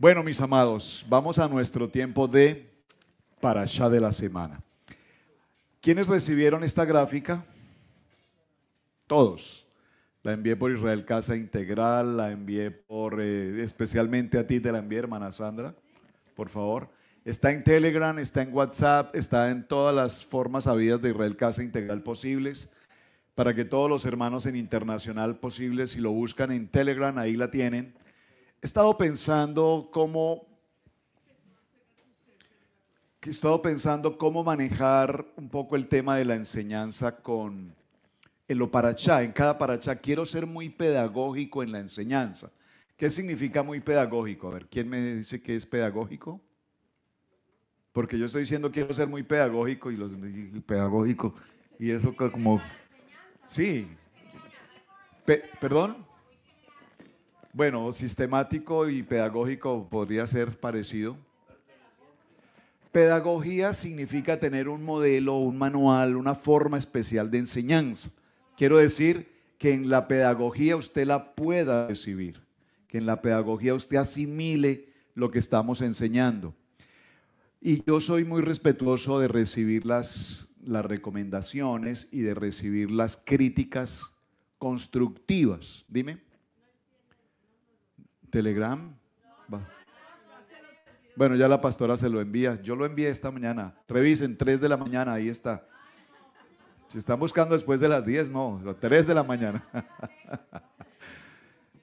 Bueno, mis amados, vamos a nuestro tiempo de Parashá de la semana. ¿Quiénes recibieron esta gráfica? Todos. La envié por Israel Casa Integral, la envié por, especialmente a ti, te la envié, hermana Sandra, por favor. Está en Telegram, está en WhatsApp, está en todas las formas habidas de Israel Casa Integral posibles, para que todos los hermanos en internacional posibles, si lo buscan en Telegram, ahí la tienen. He estado pensando cómo manejar un poco el tema de la enseñanza en lo parashá, en cada parashá. Quiero ser muy pedagógico en la enseñanza. ¿Qué significa muy pedagógico? A ver, ¿quién me dice que es pedagógico? Porque yo estoy diciendo quiero ser muy pedagógico y los pedagógico y eso como sí. ¿Perdón? Bueno, sistemático y pedagógico podría ser parecido. Pedagogía significa tener un modelo, un manual, una forma especial de enseñanza. Quiero decir que en la pedagogía usted la pueda recibir, que en la pedagogía usted asimile lo que estamos enseñando. Y yo soy muy respetuoso de recibir las recomendaciones y de recibir las críticas constructivas. Dime. Telegram. Va. Bueno, ya la pastora se lo envía. Yo lo envié esta mañana. Revisen, 3 de la mañana, ahí está. Si están buscando después de las 10, no, 3 de la mañana.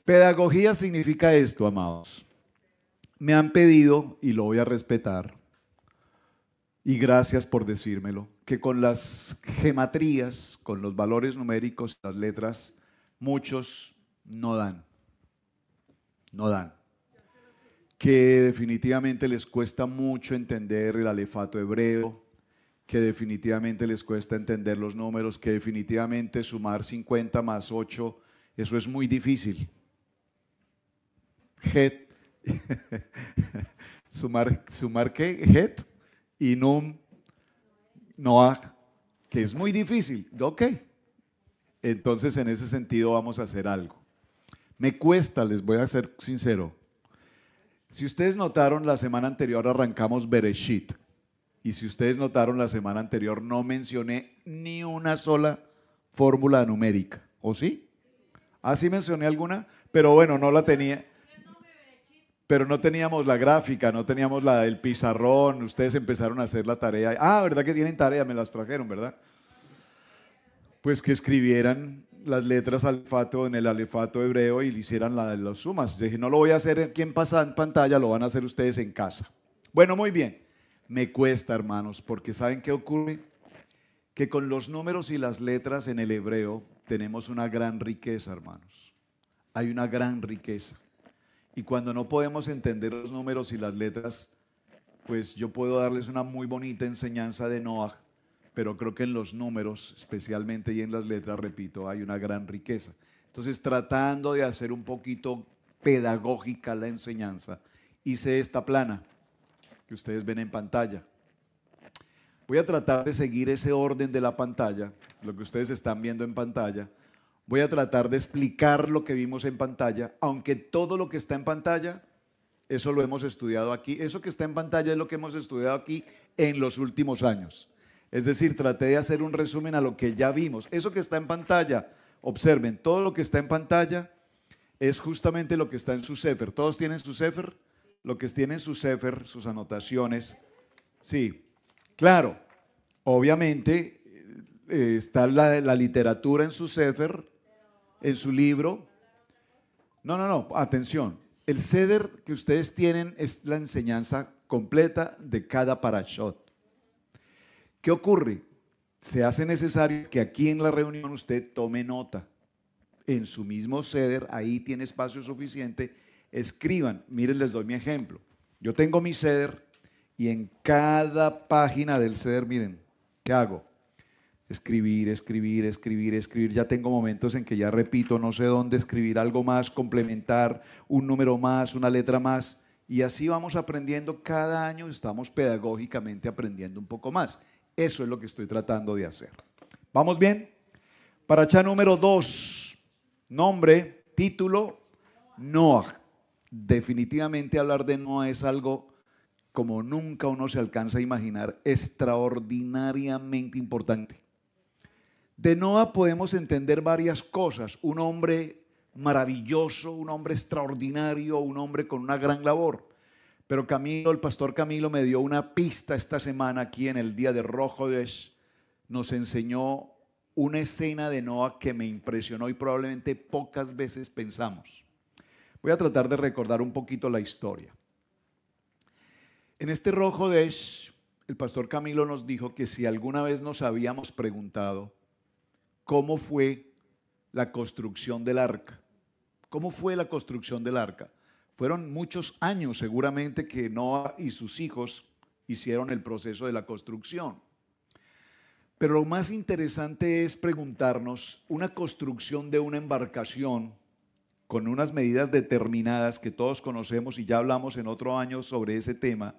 Pedagogía significa esto, amados. Me han pedido, y lo voy a respetar, y gracias por decírmelo, que con las gematrías, con los valores numéricos, las letras, muchos no dan. No dan. Que definitivamente les cuesta mucho entender el alefato hebreo, que definitivamente les cuesta entender los números, que definitivamente sumar 50 más 8, eso es muy difícil. Het, sumar ¿qué? Het y Num, Noah, que es muy difícil. Ok, entonces en ese sentido vamos a hacer algo. Me cuesta, les voy a ser sincero. Si ustedes notaron, la semana anterior arrancamos Bereshit. Y si ustedes notaron, la semana anterior no mencioné ni una sola fórmula numérica. ¿O sí? ¿Ah, sí mencioné alguna? Pero bueno, no la tenía. Pero no teníamos la gráfica, no teníamos el pizarrón. Ustedes empezaron a hacer la tarea. Ah, ¿verdad que tienen tarea? Me las trajeron, ¿verdad? Pues que escribieran las letras alefato en el alefato hebreo y le hicieran las sumas. Yo dije, no lo voy a hacer aquí en pantalla, lo van a hacer ustedes en casa. Bueno, muy bien. Me cuesta, hermanos, porque ¿saben qué ocurre? Que con los números y las letras en el hebreo tenemos una gran riqueza, hermanos. Hay una gran riqueza. Y cuando no podemos entender los números y las letras, pues yo puedo darles una muy bonita enseñanza de Noah, pero creo que en los números, especialmente y en las letras, repito, hay una gran riqueza. Entonces, tratando de hacer un poquito pedagógica la enseñanza, hice esta plana que ustedes ven en pantalla. Voy a tratar de seguir ese orden de la pantalla, lo que ustedes están viendo en pantalla. Voy a tratar de explicar lo que vimos en pantalla, aunque todo lo que está en pantalla, eso lo hemos estudiado aquí. Eso que está en pantalla es lo que hemos estudiado aquí en los últimos años. Es decir, traté de hacer un resumen a lo que ya vimos. Eso que está en pantalla, observen, todo lo que está en pantalla es justamente lo que está en su sefer. ¿Todos tienen su sefer? Lo que tienen su sefer, sus anotaciones. Sí, claro, obviamente está la literatura en su sefer, en su libro. No, atención. El seder que ustedes tienen es la enseñanza completa de cada parashot. ¿Qué ocurre? Se hace necesario que aquí en la reunión usted tome nota. En su mismo seder, ahí tiene espacio suficiente, escriban. Miren, les doy mi ejemplo. Yo tengo mi seder y en cada página del seder, miren, ¿qué hago? Escribir. Ya tengo momentos en que ya repito, no sé dónde escribir algo más, complementar un número más, una letra más. Y así vamos aprendiendo cada año, estamos pedagógicamente aprendiendo un poco más. Eso es lo que estoy tratando de hacer. ¿Vamos bien? Parashá número 2. Nombre, título, Noah. definitivamente hablar de Noa es algo como nunca uno se alcanza a imaginar, extraordinariamente importante. De Noa podemos entender varias cosas: un hombre maravilloso, un hombre extraordinario, un hombre con una gran labor. Pero Camilo, el pastor Camilo, me dio una pista esta semana aquí en el día de Rosh Hodesh. Nos enseñó una escena de Noa que me impresionó y probablemente pocas veces pensamos. Voy a tratar de recordar un poquito la historia. En este Rosh Hodesh, el pastor Camilo nos dijo que si alguna vez nos habíamos preguntado cómo fue la construcción del arca. ¿Cómo fue la construcción del arca? Fueron muchos años seguramente que Noa y sus hijos hicieron el proceso de la construcción. Pero lo más interesante es preguntarnos, una construcción de una embarcación con unas medidas determinadas que todos conocemos y ya hablamos en otro año sobre ese tema: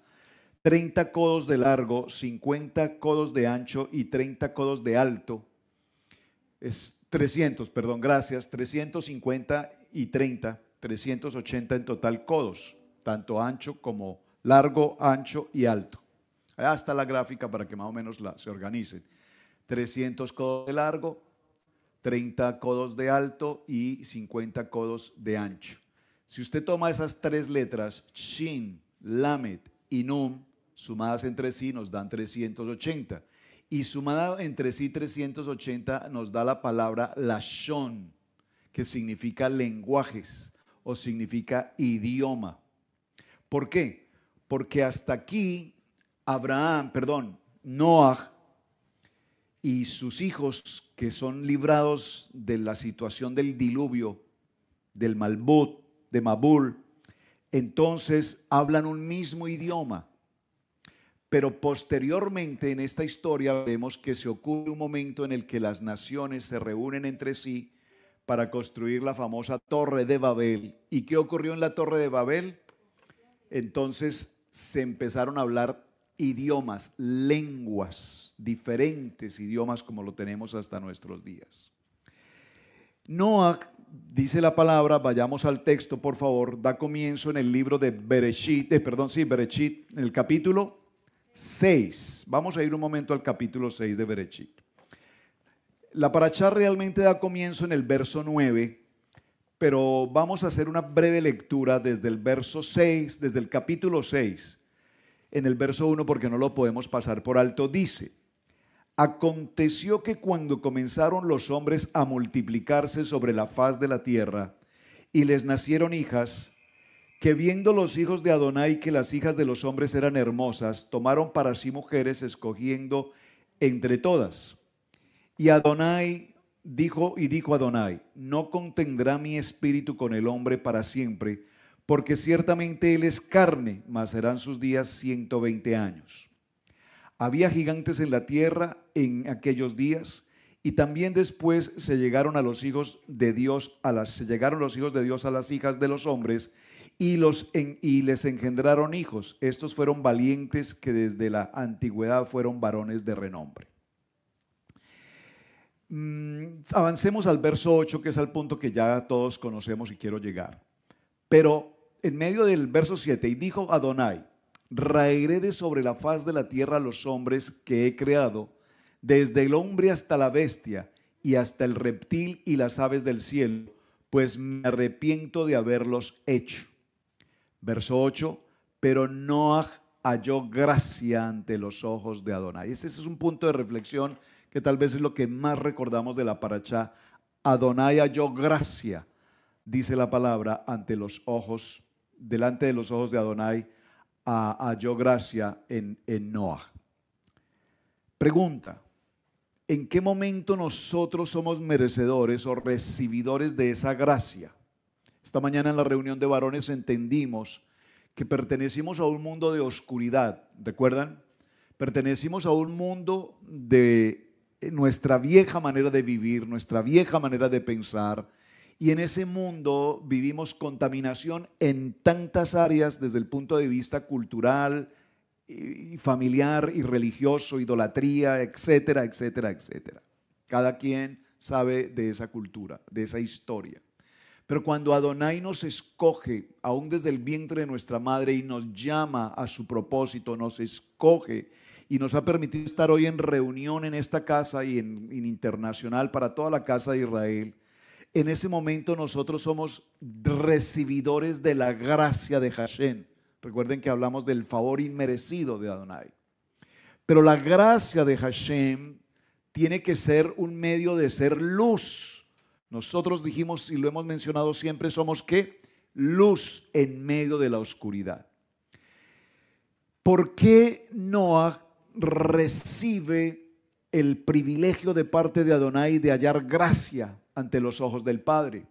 30 codos de largo, 50 codos de ancho y 30 codos de alto. Es 300, perdón, gracias, 350 y 30, 380 en total codos, tanto ancho como largo, ancho y alto. Allá está la gráfica para que más o menos se organicen. 300 codos de largo, 30 codos de alto y 50 codos de ancho. Si usted toma esas tres letras, Shin, Lamed y Nun, sumadas entre sí nos dan 380. Y sumada entre sí 380 nos da la palabra Lashon, que significa lenguajes o significa idioma. ¿Por qué? Porque hasta aquí Noah y sus hijos, que son librados de la situación del diluvio, del Malbut, de Mabul, entonces hablan un mismo idioma. Pero posteriormente en esta historia vemos que se ocurre un momento en el que las naciones se reúnen entre sí para construir la famosa Torre de Babel. ¿Y qué ocurrió en la Torre de Babel? Entonces se empezaron a hablar idiomas, lenguas, diferentes idiomas como lo tenemos hasta nuestros días. Noah, dice la palabra, vayamos al texto por favor, da comienzo en el libro de Bereshit, Bereshit, en el capítulo 6. Vamos a ir un momento al capítulo 6 de Bereshit. La parashá realmente da comienzo en el verso 9, pero vamos a hacer una breve lectura desde el verso 6, desde el capítulo 6, en el verso 1, porque no lo podemos pasar por alto. Dice: aconteció que cuando comenzaron los hombres a multiplicarse sobre la faz de la tierra y les nacieron hijas, que viendo los hijos de Adonai que las hijas de los hombres eran hermosas, tomaron para sí mujeres, escogiendo entre todas. Y Adonai dijo Adonai: no contendrá mi espíritu con el hombre para siempre, porque ciertamente él es carne, mas serán sus días 120 años. Había gigantes en la tierra en aquellos días, y también después se llegaron los hijos de Dios a las hijas de los hombres, y les engendraron hijos. Estos fueron valientes, que desde la antigüedad fueron varones de renombre. Avancemos al verso 8, que es al punto que ya todos conocemos y quiero llegar. Pero en medio del verso 7, y dijo Adonai: raeré de sobre la faz de la tierra a los hombres que he creado, desde el hombre hasta la bestia, y hasta el reptil y las aves del cielo, pues me arrepiento de haberlos hecho. Verso 8, pero Noah halló gracia ante los ojos de Adonai. Ese es un punto de reflexión que tal vez es lo que más recordamos de la parashá. Adonai halló gracia, dice la palabra, delante de los ojos de Adonai, halló gracia en Noah. Pregunta: ¿en qué momento nosotros somos merecedores o recibidores de esa gracia? Esta mañana en la reunión de varones entendimos que pertenecimos a un mundo de oscuridad, ¿recuerdan? Pertenecimos a un mundo de nuestra vieja manera de vivir, nuestra vieja manera de pensar, y en ese mundo vivimos contaminación en tantas áreas desde el punto de vista cultural, y familiar y religioso, idolatría, etcétera, etcétera, etcétera. Cada quien sabe de esa cultura, de esa historia. Pero cuando Adonai nos escoge, aún desde el vientre de nuestra madre, y nos llama a su propósito, nos escoge y nos ha permitido estar hoy en reunión en esta casa y en internacional para toda la casa de Israel, en ese momento nosotros somos recibidores de la gracia de Hashem. Recuerden que hablamos del favor inmerecido de Adonai. Pero la gracia de Hashem tiene que ser un medio de ser luz. Nosotros dijimos y lo hemos mencionado siempre, somos ¿qué? Luz en medio de la oscuridad. ¿Por qué Noah recibe el privilegio de parte de Adonai de hallar gracia ante los ojos del Padre?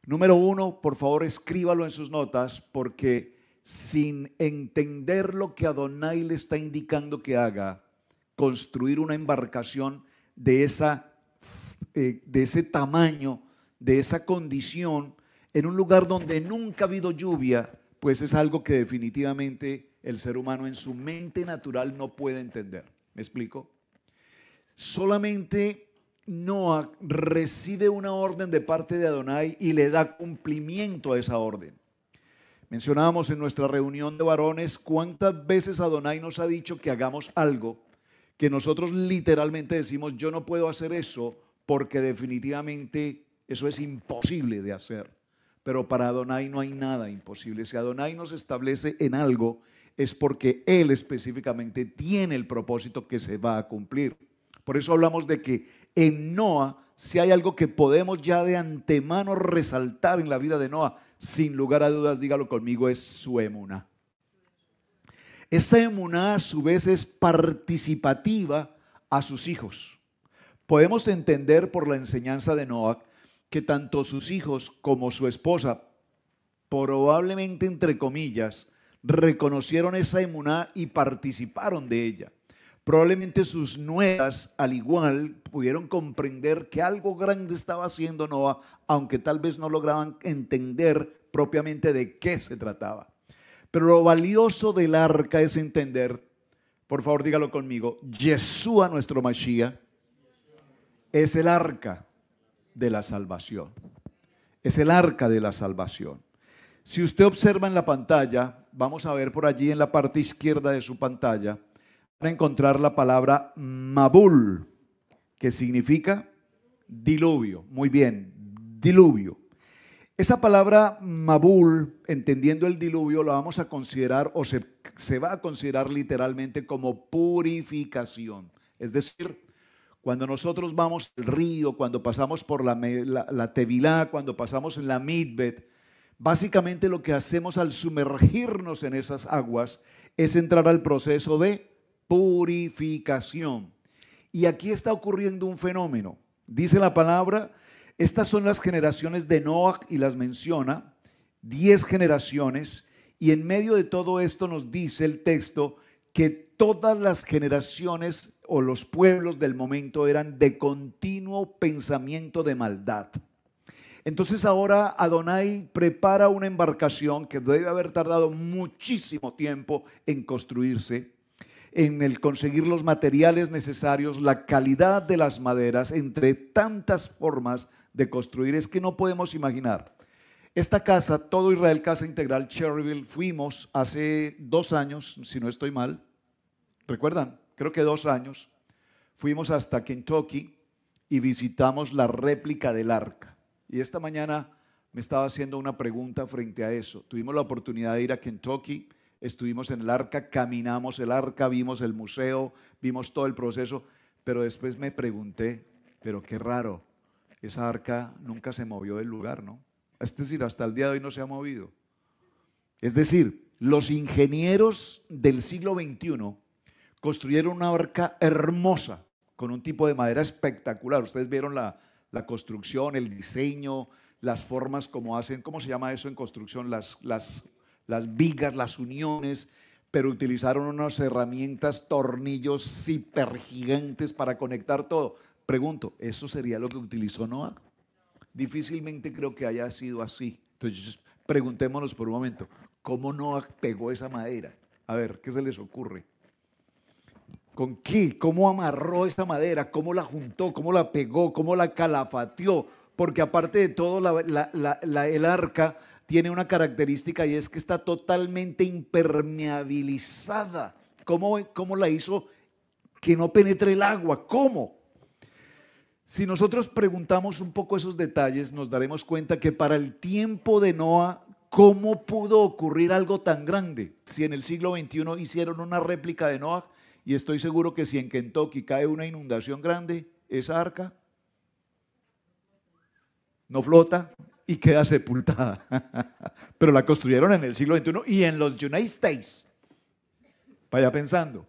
Número uno, por favor escríbalo en sus notas, porque sin entender lo que Adonai le está indicando que haga, construir una embarcación de ese tamaño, de esa condición, en un lugar donde nunca ha habido lluvia, pues es algo que definitivamente el ser humano en su mente natural no puede entender. ¿Me explico? Solamente Noah recibe una orden de parte de Adonai y le da cumplimiento a esa orden. Mencionábamos en nuestra reunión de varones cuántas veces Adonai nos ha dicho que hagamos algo que nosotros literalmente decimos, yo no puedo hacer eso porque definitivamente eso es imposible de hacer. Pero para Adonai no hay nada imposible. Si Adonai nos establece en algo, es porque Él específicamente tiene el propósito que se va a cumplir. Por eso hablamos de que en Noah, si hay algo que podemos ya de antemano resaltar en la vida de Noah, sin lugar a dudas, dígalo conmigo, es su emuná. Esa emuná a su vez es participativa a sus hijos. Podemos entender por la enseñanza de Noah que tanto sus hijos como su esposa, probablemente entre comillas, reconocieron esa emuná y participaron de ella. Probablemente sus nueras, al igual, pudieron comprender que algo grande estaba haciendo Noah, aunque tal vez no lograban entender propiamente de qué se trataba. Pero lo valioso del arca es entender, por favor dígalo conmigo, Yeshua nuestro Mashiach es el arca de la salvación. Es el arca de la salvación. Si usted observa en la pantalla, vamos a ver por allí en la parte izquierda de su pantalla, van a encontrar la palabra Mabul, que significa diluvio. Muy bien, diluvio. Esa palabra Mabul, entendiendo el diluvio, la vamos a considerar o se va a considerar literalmente como purificación. Es decir, cuando nosotros vamos al río, cuando pasamos por la Tevilá, cuando pasamos en la Midbet, básicamente lo que hacemos al sumergirnos en esas aguas es entrar al proceso de purificación. Y aquí está ocurriendo un fenómeno. Dice la palabra, estas son las generaciones de Noah y las menciona, 10 generaciones, y en medio de todo esto nos dice el texto que todas las generaciones o los pueblos del momento eran de continuo pensamiento de maldad. Entonces ahora Adonai prepara una embarcación que debe haber tardado muchísimo tiempo en construirse, en el conseguir los materiales necesarios, la calidad de las maderas, entre tantas formas de construir, es que no podemos imaginar. Esta casa, Todo Israel Casa Integral Cherryville, fuimos hace 2 años, si no estoy mal, ¿recuerdan? Creo que 2 años, fuimos hasta Kentucky y visitamos la réplica del arca. Y esta mañana me estaba haciendo una pregunta frente a eso. Tuvimos la oportunidad de ir a Kentucky, estuvimos en el arca, caminamos el arca, vimos el museo, vimos todo el proceso, pero después me pregunté, pero qué raro, esa arca nunca se movió del lugar, ¿no? Es decir, hasta el día de hoy no se ha movido. Es decir, los ingenieros del siglo XXI construyeron una arca hermosa, con un tipo de madera espectacular. Ustedes vieron la construcción, el diseño, las formas como hacen, ¿cómo se llama eso en construcción? Las vigas, las uniones, pero utilizaron unas herramientas, tornillos hipergigantes para conectar todo. Pregunto, ¿eso sería lo que utilizó Noah? Difícilmente creo que haya sido así. Entonces, preguntémonos por un momento, ¿cómo Noah pegó esa madera? A ver, ¿qué se les ocurre? ¿Con qué? ¿Cómo amarró esa madera? ¿Cómo la juntó? ¿Cómo la pegó? ¿Cómo la calafateó? porque aparte de todo, el arca tiene una característica y es que está totalmente impermeabilizada. ¿Cómo la hizo que no penetre el agua? ¿Cómo? Si nosotros preguntamos un poco esos detalles, nos daremos cuenta que para el tiempo de Noa, ¿cómo pudo ocurrir algo tan grande? Si en el siglo XXI hicieron una réplica de Noa, y estoy seguro que si en Kentucky cae una inundación grande, esa arca no flota y queda sepultada. Pero la construyeron en el siglo XXI y en los United States. Vaya pensando.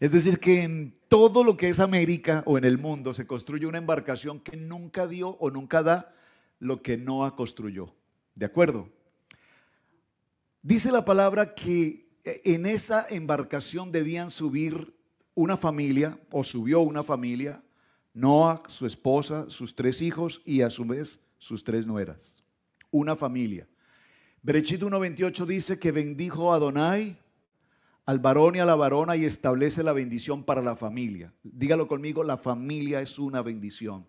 Es decir, que en todo lo que es América o en el mundo se construye una embarcación que nunca dio o nunca da lo que Noa construyó. ¿De acuerdo? Dice la palabra que en esa embarcación debían subir una familia, o subió una familia, Noa, su esposa, sus 3 hijos y a su vez sus 3 nueras. Una familia. Berechit 1:28 dice que bendijo a Adonai al varón y a la varona y establece la bendición para la familia. Dígalo conmigo, la familia es una bendición.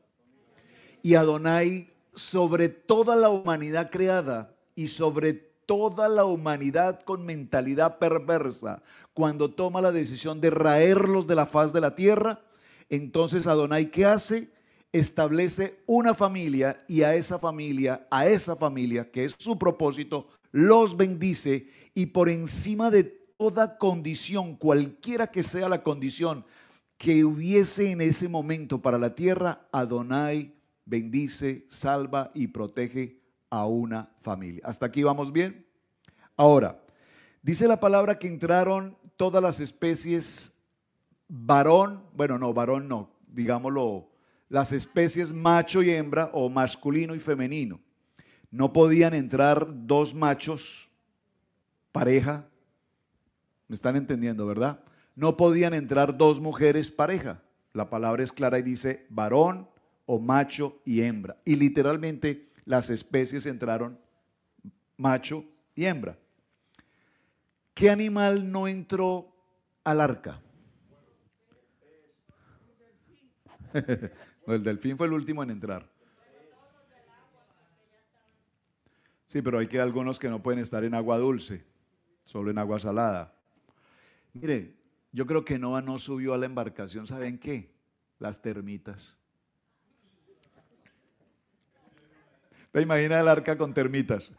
Y Adonai sobre toda la humanidad creada y sobre toda la humanidad con mentalidad perversa, cuando toma la decisión de raerlos de la faz de la tierra, entonces Adonai, ¿qué hace? Establece una familia y a esa familia, que es su propósito, los bendice y por encima de toda condición, cualquiera que sea la condición que hubiese en ese momento para la tierra, Adonai bendice, salva y protege a una familia. ¿Hasta aquí vamos bien? Ahora, dice la palabra que entraron todas las especies varón, digámoslo, las especies macho y hembra o masculino y femenino. No podían entrar 2 machos, pareja, me están entendiendo, ¿verdad? No podían entrar 2 mujeres, pareja. La palabra es clara y dice varón o macho y hembra. Y literalmente las especies entraron macho y hembra. ¿Qué animal no entró al arca? El delfín fue el último en entrar. Sí, pero hay algunos que no pueden estar en agua dulce, solo en agua salada. Mire, yo creo que Noa no subió a la embarcación, ¿saben qué? Las termitas. ¿Te imaginas el arca con termitas?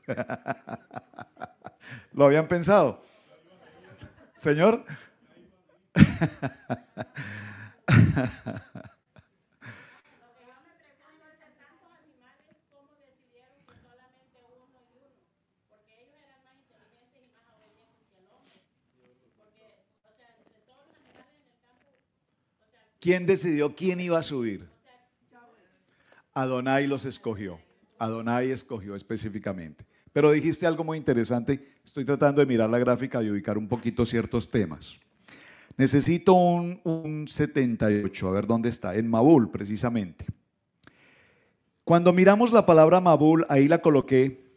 ¿Lo habían pensado? Señor. ¿Quién decidió quién iba a subir? Adonai los escogió. Adonai escogió específicamente. Pero dijiste algo muy interesante. Estoy tratando de mirar la gráfica y ubicar un poquito ciertos temas. Necesito un 78, a ver dónde está. En Mabul, precisamente. Cuando miramos la palabra Mabul, ahí la coloqué.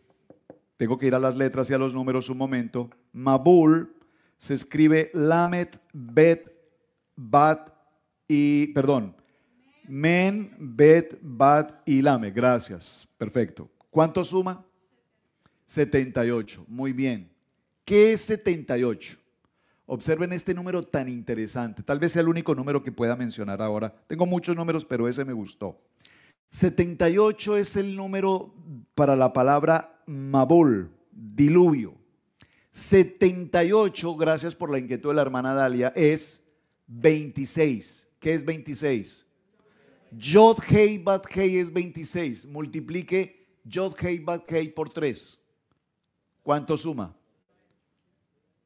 Tengo que ir a las letras y a los números un momento. Mabul se escribe Lamet, Bet, Bat y, Men, Bet, Bat y Lame. Gracias. Perfecto. ¿Cuánto suma? 78. Muy bien. ¿Qué es 78? Observen este número tan interesante. Tal vez sea el único número que pueda mencionar ahora. Tengo muchos números, pero ese me gustó. 78 es el número para la palabra Mabul, diluvio. 78, gracias por la inquietud de la hermana Dalia, es 26. ¿Qué es 26? Yod Hei Bat Hei es 26. Multiplique Yod Hei Bat Hei por 3. ¿Cuánto suma?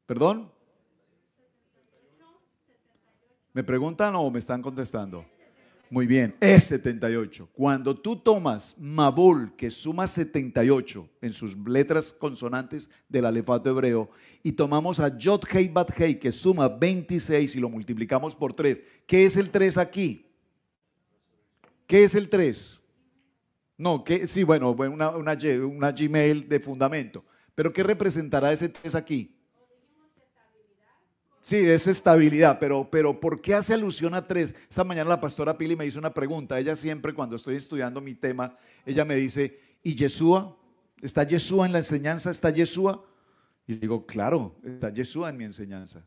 ¿Perdón? ¿Me preguntan o me están contestando? Muy bien, es 78. Cuando tú tomas Mabul, que suma 78 en sus letras consonantes del alefato hebreo, y tomamos a Yod Hei Bat Hei, que suma 26 y lo multiplicamos por 3, ¿qué es el 3 aquí? ¿Qué es el 3? No, sí, bueno, una Gmail de fundamento. Pero ¿qué representará ese 3 aquí? Sí, es estabilidad, pero ¿por qué hace alusión a tres? Esta mañana la pastora Pili me hizo una pregunta. Ella siempre cuando estoy estudiando mi tema, ella me dice, ¿y Yeshua? ¿Está Yeshua en la enseñanza? ¿Está Yeshua? Y digo, claro, está Yeshua en mi enseñanza.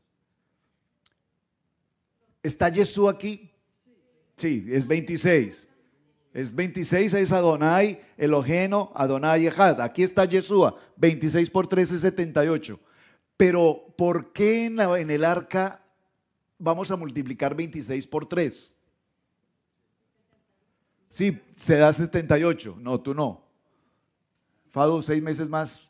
¿Está Yeshua aquí? Sí, es 26. Es 26, es Adonai, Eloheno, Adonai, Ejad. Aquí está Yeshua, 26 por 3 es 78. Pero ¿por qué en el arca vamos a multiplicar 26 por 3? Sí, se da 78. No, tú no. Fado, 6 meses más.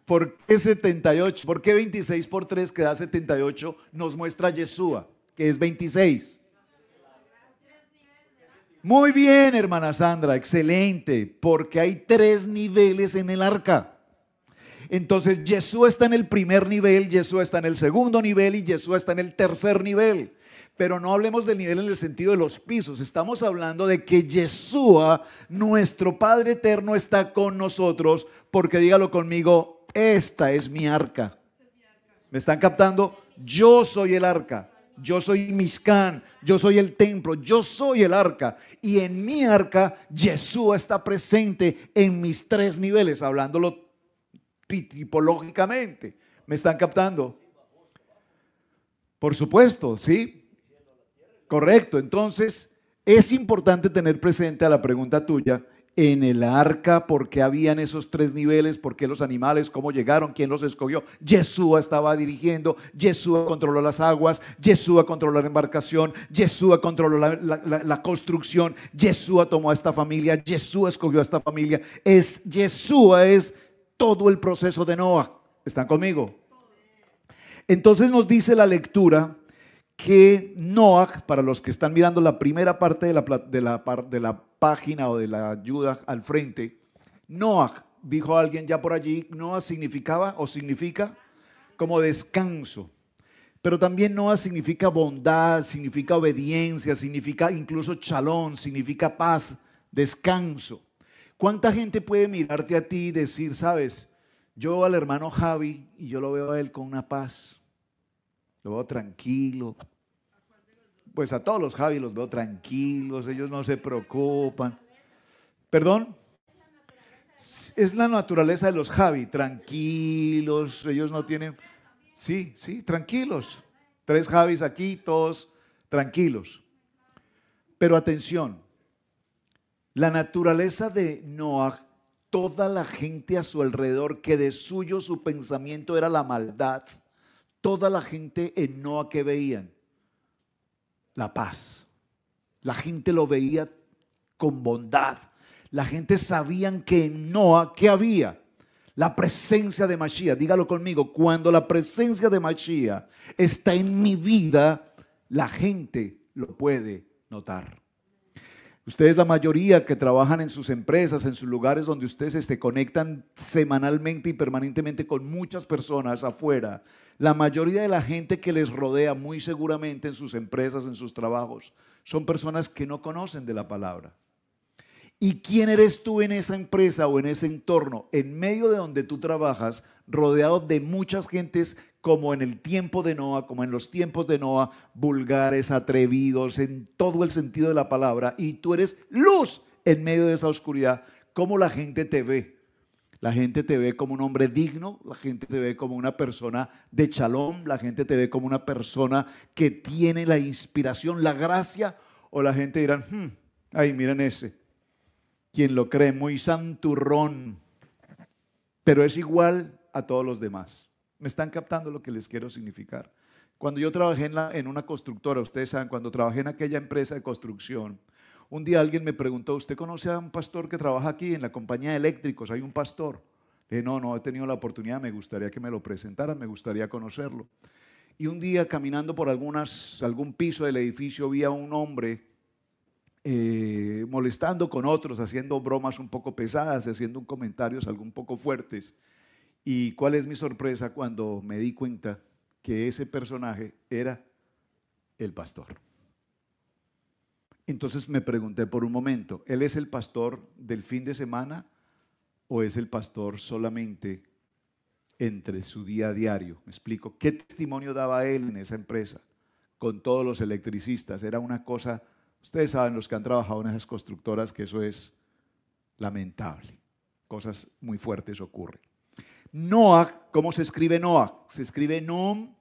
¿Por qué 78? ¿Por qué 26 por 3 que da 78 nos muestra Yeshua, que es 26? Muy bien, hermana Sandra, excelente, porque hay 3 niveles en el arca. Entonces, Yeshua está en el primer nivel, Yeshua está en el segundo nivel y Yeshua está en el tercer nivel. Pero no hablemos del nivel en el sentido de los pisos, estamos hablando de que Yeshua, nuestro Padre eterno, está con nosotros, porque dígalo conmigo, esta es mi arca. ¿Me están captando? Yo soy el arca. Yo soy Mishkan, yo soy el templo, yo soy el arca. Y en mi arca, Yeshua está presente en mis 3 niveles, hablándolo tipológicamente. ¿Me están captando? Por supuesto, ¿sí? Correcto. Entonces, es importante tener presente a la pregunta tuya, en el arca, ¿por qué habían esos 3 niveles? ¿Por qué los animales? ¿Cómo llegaron? ¿Quién los escogió? Yeshua estaba dirigiendo, Yeshua controló las aguas, Yeshua controló la embarcación, Yeshua controló la construcción, Yeshua tomó a esta familia, Yeshua escogió a esta familia. Yeshua es todo el proceso de Noah. ¿Están conmigo? Entonces nos dice la lectura que Noah, para los que están mirando la primera parte de la página o de la ayuda al frente, Noah, dijo alguien ya por allí, Noah significaba o significa como descanso. Pero también Noah significa bondad, significa obediencia, significa incluso shalom, significa paz, descanso. ¿Cuánta gente puede mirarte a ti y decir, sabes, yo veo al hermano Javi y yo lo veo a él con una paz, lo veo tranquilo? Pues a todos los Javi los veo tranquilos, ellos no se preocupan. ¿Perdón? Es la naturaleza de los Javi, tranquilos, ellos no tienen... Sí, sí, tranquilos. 3 Javis aquí, todos tranquilos. Pero atención, la naturaleza de Noah, toda la gente a su alrededor, que de suyo su pensamiento era la maldad, toda la gente en Noah que veían la paz. La gente lo veía con bondad. La gente sabían que en Noah, ¿qué había? La presencia de Mashiach. Dígalo conmigo, cuando la presencia de Mashiach está en mi vida, la gente lo puede notar. Ustedes, la mayoría que trabajan en sus empresas, en sus lugares donde ustedes se conectan semanalmente y permanentemente con muchas personas afuera, la mayoría de la gente que les rodea muy seguramente en sus empresas, en sus trabajos, son personas que no conocen de la palabra. ¿Y quién eres tú en esa empresa o en ese entorno, en medio de donde tú trabajas, rodeado de muchas gentes como en el tiempo de Noah, como en los tiempos de Noah, vulgares, atrevidos, en todo el sentido de la palabra, y tú eres luz en medio de esa oscuridad? ¿Cómo la gente te ve? La gente te ve como un hombre digno, la gente te ve como una persona de shalom, la gente te ve como una persona que tiene la inspiración, la gracia, o la gente dirá, ay, miren ese, quien lo cree, muy santurrón, pero es igual a todos los demás. ¿Me están captando lo que les quiero significar? Cuando yo trabajé en una constructora, ustedes saben, cuando trabajé en aquella empresa de construcción, un día alguien me preguntó, ¿usted conoce a un pastor que trabaja aquí en la compañía de eléctricos? ¿Hay un pastor? Le dije, no, no he tenido la oportunidad, me gustaría que me lo presentaran, me gustaría conocerlo. Y un día caminando por algún piso del edificio vi a un hombre molestando con otros, haciendo bromas un poco pesadas, haciendo comentarios algo un poco fuertes. ¿Y cuál es mi sorpresa cuando me di cuenta que ese personaje era el pastor? Entonces me pregunté por un momento, ¿él es el pastor del fin de semana o es el pastor solamente entre su día a diario. Me explico. ¿Qué testimonio daba él en esa empresa con todos los electricistas? Era una cosa, ustedes saben, los que han trabajado en esas constructoras, que eso es lamentable. Cosas muy fuertes ocurren. Noah, ¿cómo se escribe Noah? Se escribe Num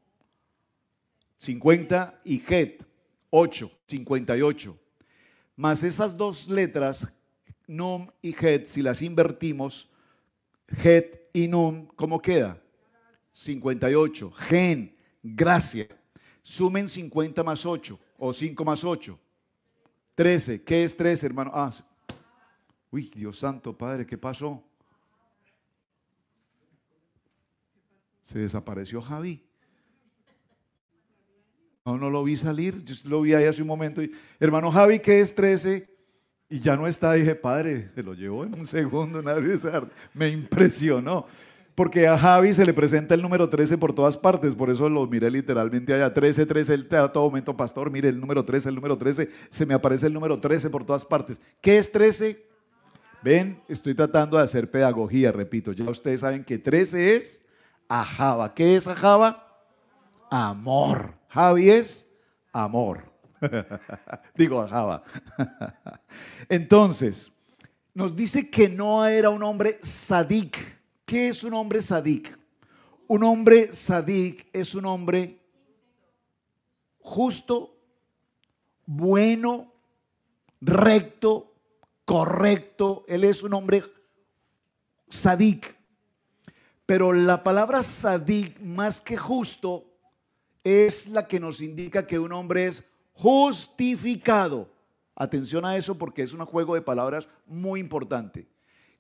50 y Het 8, 58. Más esas dos letras, Num y Het, si las invertimos, Het y Num, ¿cómo queda? 58. Gen, gracia. Sumen 50 más 8 o 5 más 8. 13. ¿Qué es 13, hermano? Uy, Dios santo, Padre, ¿qué pasó? Se desapareció Javi. No lo vi salir, yo lo vi ahí hace un momento. Hermano Javi, ¿qué es 13? Y ya no está. Dije, Padre, se lo llevó en un segundo. Me impresionó. Porque a Javi se le presenta el número 13 por todas partes. Por eso lo miré literalmente allá. 13, 13, él a todo momento, pastor, mire el número 13, el número 13. Se me aparece el número 13 por todas partes. ¿Qué es 13? Ven, estoy tratando de hacer pedagogía, repito. Ya ustedes saben que 13 es Ahava. ¿Qué es Ahava? Amor. Javi es amor. Digo Ahava. Entonces, nos dice que Noah era un hombre sadik. ¿Qué es un hombre sadik? Un hombre sadik es un hombre justo, bueno, recto, correcto. Él es un hombre sadik. Pero la palabra sadik, más que justo, es la que nos indica que un hombre es justificado. Atención a eso porque es un juego de palabras muy importante.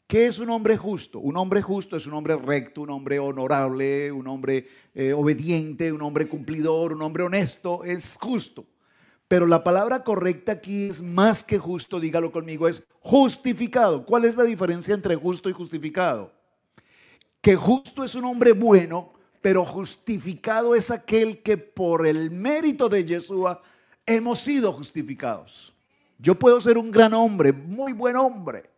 ¿Qué es un hombre justo? Un hombre justo es un hombre recto, un hombre honorable, un hombre obediente, un hombre cumplidor, un hombre honesto, es justo. Pero la palabra correcta aquí es más que justo, dígalo conmigo, es justificado. ¿Cuál es la diferencia entre justo y justificado? Que justo es un hombre bueno, pero justificado es aquel que por el mérito de Yeshua hemos sido justificados. Yo puedo ser un gran hombre, muy buen hombre,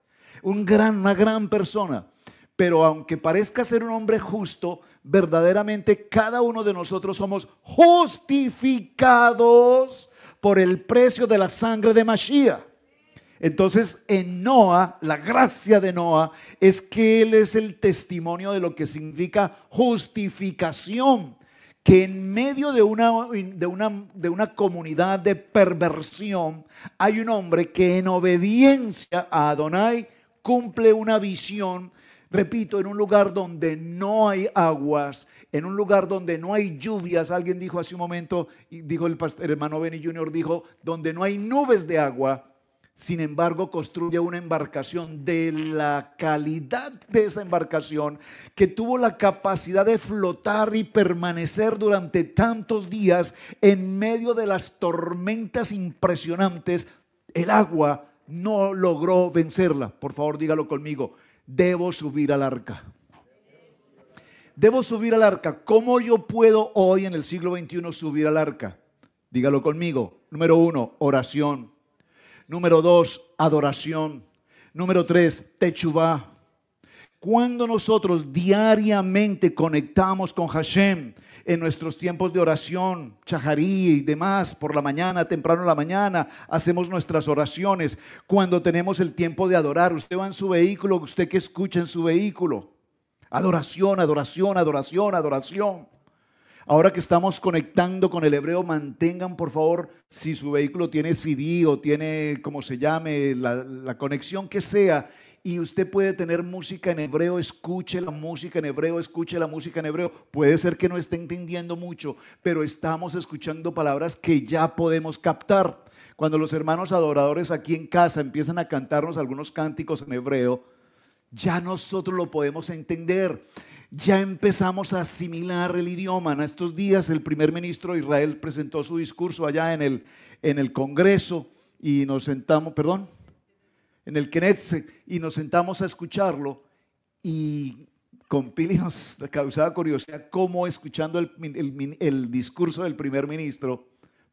una gran persona, pero aunque parezca ser un hombre justo, verdaderamente cada uno de nosotros somos justificados por el precio de la sangre de Mashiach. Entonces en Noah, la gracia de Noah es que él es el testimonio de lo que significa justificación, que en medio de una comunidad de perversión hay un hombre que en obediencia a Adonai cumple una visión, repito, en un lugar donde no hay aguas, en un lugar donde no hay lluvias. Alguien dijo hace un momento, y dijo el hermano Benny Jr., dijo, donde no hay nubes de agua. Sin embargo, construye una embarcación de la calidad de esa embarcación que tuvo la capacidad de flotar y permanecer durante tantos días en medio de las tormentas impresionantes. El agua no logró vencerla. Por favor, dígalo conmigo. Debo subir al arca. Debo subir al arca. ¿Cómo yo puedo hoy en el siglo XXI subir al arca? Dígalo conmigo. Número 1, oración. Número 2, adoración. Número 3, techuvá. Cuando nosotros diariamente conectamos con Hashem en nuestros tiempos de oración, chajarí y demás, por la mañana, temprano en la mañana, hacemos nuestras oraciones. Cuando tenemos el tiempo de adorar, usted va en su vehículo, usted que escucha en su vehículo, adoración, adoración, adoración, adoración. Ahora que estamos conectando con el hebreo, mantengan por favor, si su vehículo tiene CD o tiene, como se llame, la conexión que sea, y usted puede tener música en hebreo, escuche la música en hebreo, escuche la música en hebreo. Puede ser que no esté entendiendo mucho, pero estamos escuchando palabras que ya podemos captar. Cuando los hermanos adoradores aquí en casa empiezan a cantarnos algunos cánticos en hebreo, ya nosotros lo podemos entender. Ya empezamos a asimilar el idioma. En estos días el primer ministro de Israel presentó su discurso allá en el Congreso y nos sentamos, en el Knesset, y nos sentamos a escucharlo, y con Pili nos causaba curiosidad cómo escuchando el discurso del primer ministro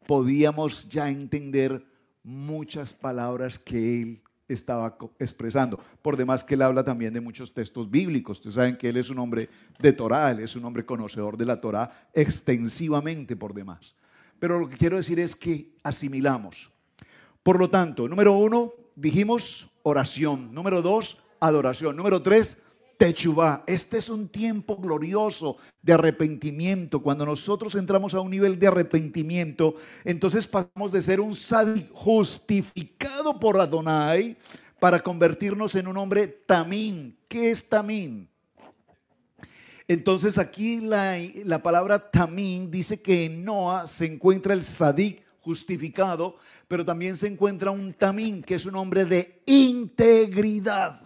podíamos ya entender muchas palabras que él estaba expresando. Por demás que él habla también de muchos textos bíblicos. Ustedes saben que él es un hombre de Torá, él es un hombre conocedor de la Torá extensivamente por demás. Pero lo que quiero decir es que asimilamos. Por lo tanto, número 1, dijimos oración. Número 2, adoración. Número 3, Techuvá. Este es un tiempo glorioso de arrepentimiento. Cuando nosotros entramos a un nivel de arrepentimiento, entonces pasamos de ser un Sadik justificado por Adonai para convertirnos en un hombre Tamín. ¿Qué es Tamín? Entonces aquí la palabra Tamín dice que en Noah se encuentra el Sadik justificado, pero también se encuentra un Tamín, que es un hombre de integridad.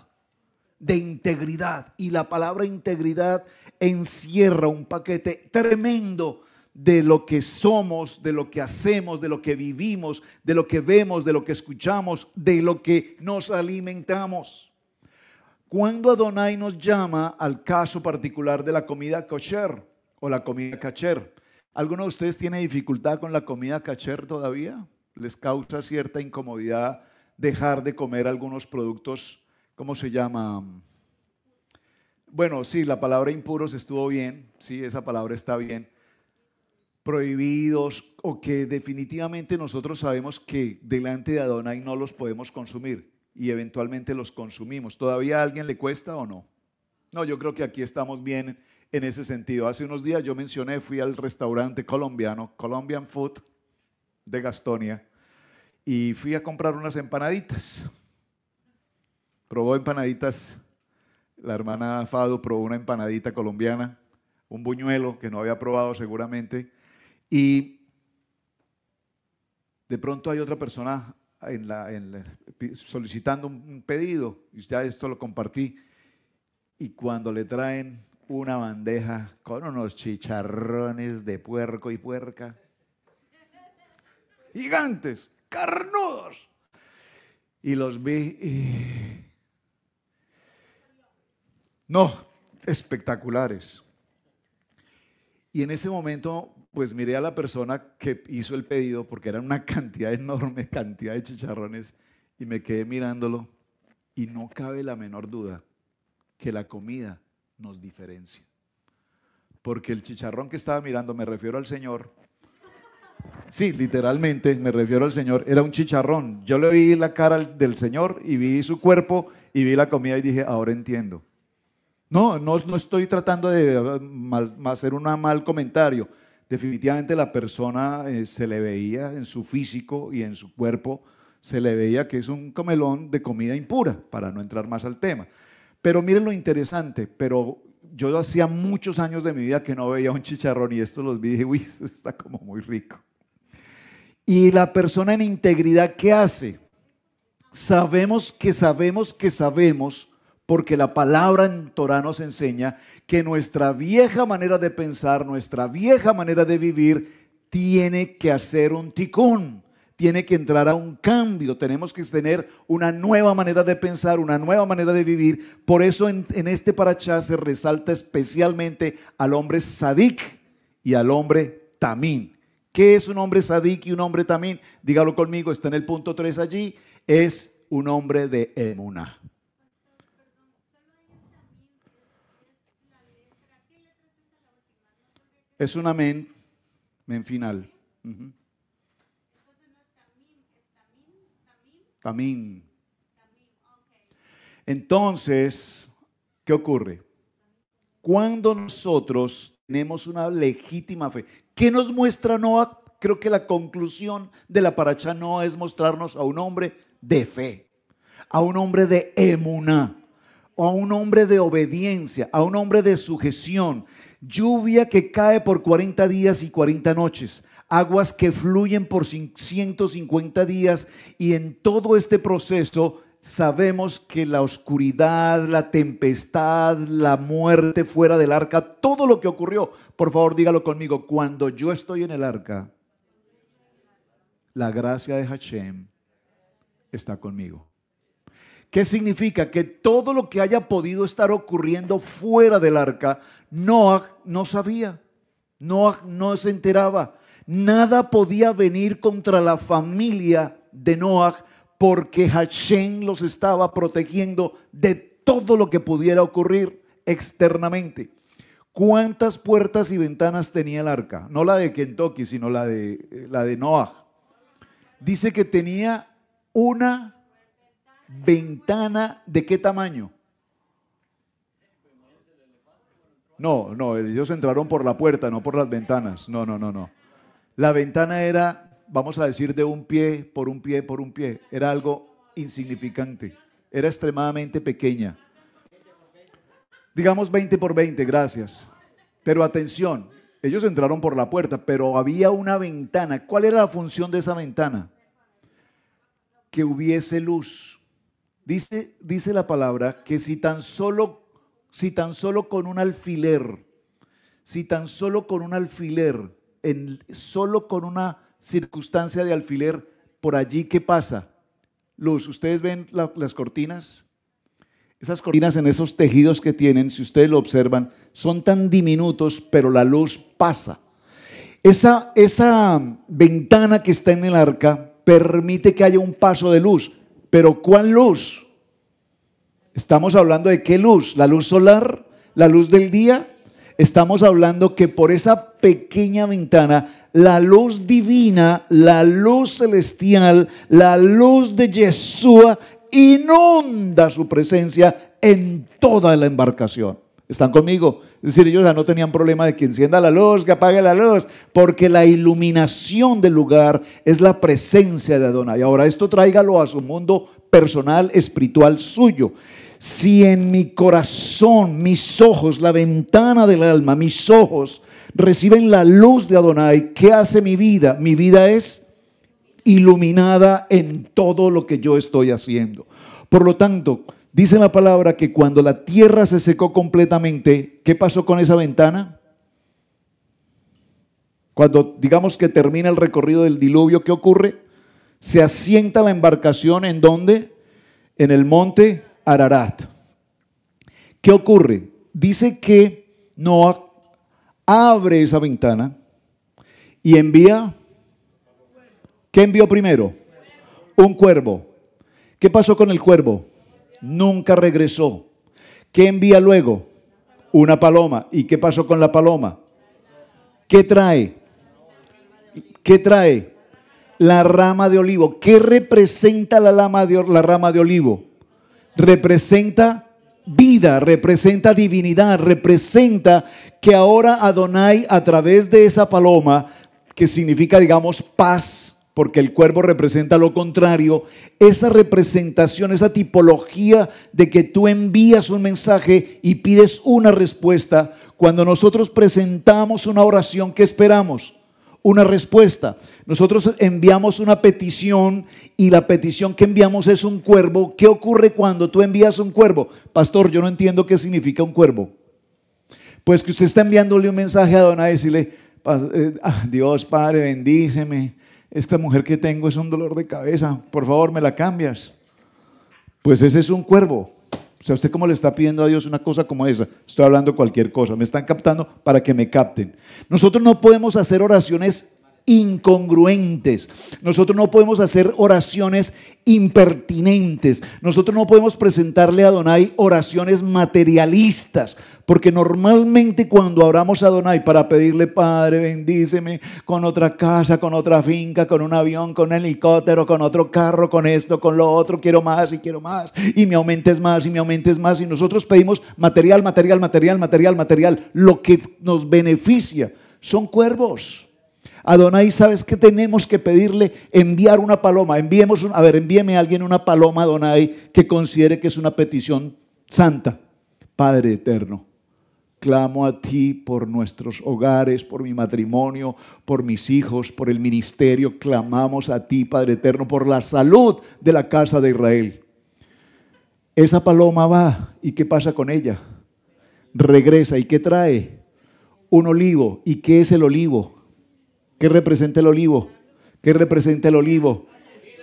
De integridad. Y la palabra integridad encierra un paquete tremendo de lo que somos, de lo que hacemos, de lo que vivimos, de lo que vemos, de lo que escuchamos, de lo que nos alimentamos. Cuando Adonai nos llama al caso particular de la comida kosher o la comida kasher, ¿alguno de ustedes tiene dificultad con la comida kasher todavía? ¿Les causa cierta incomodidad dejar de comer algunos productos? ¿Cómo se llama? Bueno, sí, la palabra impuros estuvo bien, sí, esa palabra está bien. Prohibidos, o que definitivamente nosotros sabemos que delante de Adonai no los podemos consumir y eventualmente los consumimos. ¿Todavía a alguien le cuesta o no? No, yo creo que aquí estamos bien en ese sentido. Hace unos días yo mencioné, fui al restaurante colombiano, Colombian Food de Gastonia, y fui a comprar unas empanaditas. Probó empanaditas, la hermana Fado probó una empanadita colombiana, un buñuelo que no había probado seguramente, y de pronto hay otra persona solicitando un pedido, y ya esto lo compartí, y cuando le traen una bandeja con unos chicharrones de puerco y puerca, gigantes, carnudos, y los vi y... No, espectaculares. Y en ese momento, pues miré a la persona que hizo el pedido, porque era una cantidad enorme, cantidad de chicharrones, y me quedé mirándolo, y no cabe la menor duda que la comida nos diferencia. Porque el chicharrón que estaba mirando, me refiero al Señor, sí, literalmente me refiero al Señor, era un chicharrón. Yo le vi la cara del Señor y vi su cuerpo y vi la comida y dije, ahora entiendo. No estoy tratando de hacer un mal comentario. Definitivamente la persona se le veía en su físico y en su cuerpo, se le veía que es un comelón de comida impura, para no entrar más al tema. Pero miren lo interesante, pero yo hacía muchos años de mi vida que no veía un chicharrón y esto los vi y dije, uy, esto está como muy rico. Y la persona en integridad, ¿qué hace? Sabemos, porque la palabra en Torah nos enseña que nuestra vieja manera de pensar, nuestra vieja manera de vivir, tiene que hacer un tikkun, tiene que entrar a un cambio, tenemos que tener una nueva manera de pensar, una nueva manera de vivir. Por eso en este parashá se resalta especialmente al hombre sadik y al hombre tamín. ¿Qué es un hombre sadik y un hombre tamín? Dígalo conmigo, está en el punto 3 allí, es un hombre de emuná. Es una men final. Tamín. Entonces, ¿qué ocurre? Cuando nosotros tenemos una legítima fe, ¿qué nos muestra Noah? Creo que la conclusión de la parashá Noah es mostrarnos a un hombre de fe, a un hombre de emuná, a un hombre de obediencia, a un hombre de sujeción. Lluvia que cae por 40 días y 40 noches, aguas que fluyen por 150 días, y en todo este proceso sabemos que la oscuridad, la tempestad, la muerte fuera del arca, todo lo que ocurrió, por favor dígalo conmigo, cuando yo estoy en el arca, la gracia de Hashem está conmigo. ¿Qué significa? Que todo lo que haya podido estar ocurriendo fuera del arca, Noah no sabía, Noah no se enteraba. Nada podía venir contra la familia de Noah porque Hashem los estaba protegiendo de todo lo que pudiera ocurrir externamente. ¿Cuántas puertas y ventanas tenía el arca? No la de Kentucky, sino la de Noah. Dice que tenía una ventana. ¿De qué tamaño? No, ellos entraron por la puerta, no por las ventanas. No. La ventana era, vamos a decir, de un pie por un pie por un pie. Era algo insignificante. Era extremadamente pequeña. Digamos 20 por 20, gracias. Pero atención, ellos entraron por la puerta, pero había una ventana. ¿Cuál era la función de esa ventana? Que hubiese luz. Dice la palabra que si tan solo con un alfiler, solo con una circunstancia de alfiler, por allí, ¿qué pasa? Luz. ¿Ustedes ven las cortinas? Esas cortinas en esos tejidos que tienen, si ustedes lo observan, son tan diminutos, pero la luz pasa. Esa ventana que está en el arca permite que haya un paso de luz. ¿Pero cuál luz? Estamos hablando de qué luz, la luz solar, la luz del día. Estamos hablando que por esa pequeña ventana, la luz divina, la luz celestial, la luz de Yeshua inunda su presencia en toda la embarcación. ¿Están conmigo? Es decir, ellos ya no tenían problema de que encienda la luz, que apague la luz, porque la iluminación del lugar es la presencia de Adonai. Ahora, esto tráigalo a su mundo personal, espiritual suyo. Si en mi corazón, mis ojos, la ventana del alma, mis ojos reciben la luz de Adonai, ¿qué hace mi vida? Mi vida es iluminada en todo lo que yo estoy haciendo. Por lo tanto, dice la palabra que cuando la tierra se secó completamente, ¿qué pasó con esa ventana? Cuando digamos que termina el recorrido del diluvio, ¿qué ocurre? Se asienta la embarcación ¿en dónde? En el monte Ararat. ¿Qué ocurre? Dice que Noah abre esa ventana y envía. ¿Qué envió primero? Un cuervo. ¿Qué pasó con el cuervo? Nunca regresó. ¿Qué envía luego? Una paloma. ¿Y qué pasó con la paloma? ¿Qué trae? ¿Qué trae? La rama de olivo. ¿Qué representa la rama de olivo? Representa vida, representa divinidad, representa que ahora Adonai, a través de esa paloma, que significa, digamos, paz, porque el cuervo representa lo contrario, esa representación, esa tipología de que tú envías un mensaje y pides una respuesta. Cuando nosotros presentamos una oración, ¿qué esperamos? Una respuesta. Nosotros enviamos una petición y la petición que enviamos es un cuervo. ¿Qué ocurre cuando tú envías un cuervo? Pastor, yo no entiendo qué significa un cuervo. Pues que usted está enviándole un mensaje a Adonai y decirle, Dios Padre, bendíceme. Esta mujer que tengo es un dolor de cabeza, por favor me la cambias. Pues ese es un cuervo. O sea, ¿usted cómo le está pidiendo a Dios una cosa como esa? Estoy hablando cualquier cosa, me están captando para que me capten. Nosotros no podemos hacer oraciones incongruentes. Nosotros no podemos hacer oraciones impertinentes. Nosotros no podemos presentarle a Adonai oraciones materialistas, porque normalmente cuando oramos a Adonai para pedirle, Padre, bendíceme con otra casa, con otra finca, con un avión, con un helicóptero, con otro carro, con esto, con lo otro, quiero más, y me aumentes más, y me aumentes más, y nosotros pedimos material. Lo que nos beneficia son cuervos. Adonai, ¿sabes qué tenemos que pedirle? Enviar una paloma. Envíeme a alguien una paloma, Adonai, que considere que es una petición santa. Padre eterno, clamo a ti por nuestros hogares, por mi matrimonio, por mis hijos, por el ministerio. Clamamos a ti, Padre eterno, por la salud de la casa de Israel. Esa paloma va, ¿y qué pasa con ella? Regresa, ¿y qué trae? Un olivo. ¿Y qué es el olivo? ¿Qué representa el olivo? ¿Qué representa el olivo?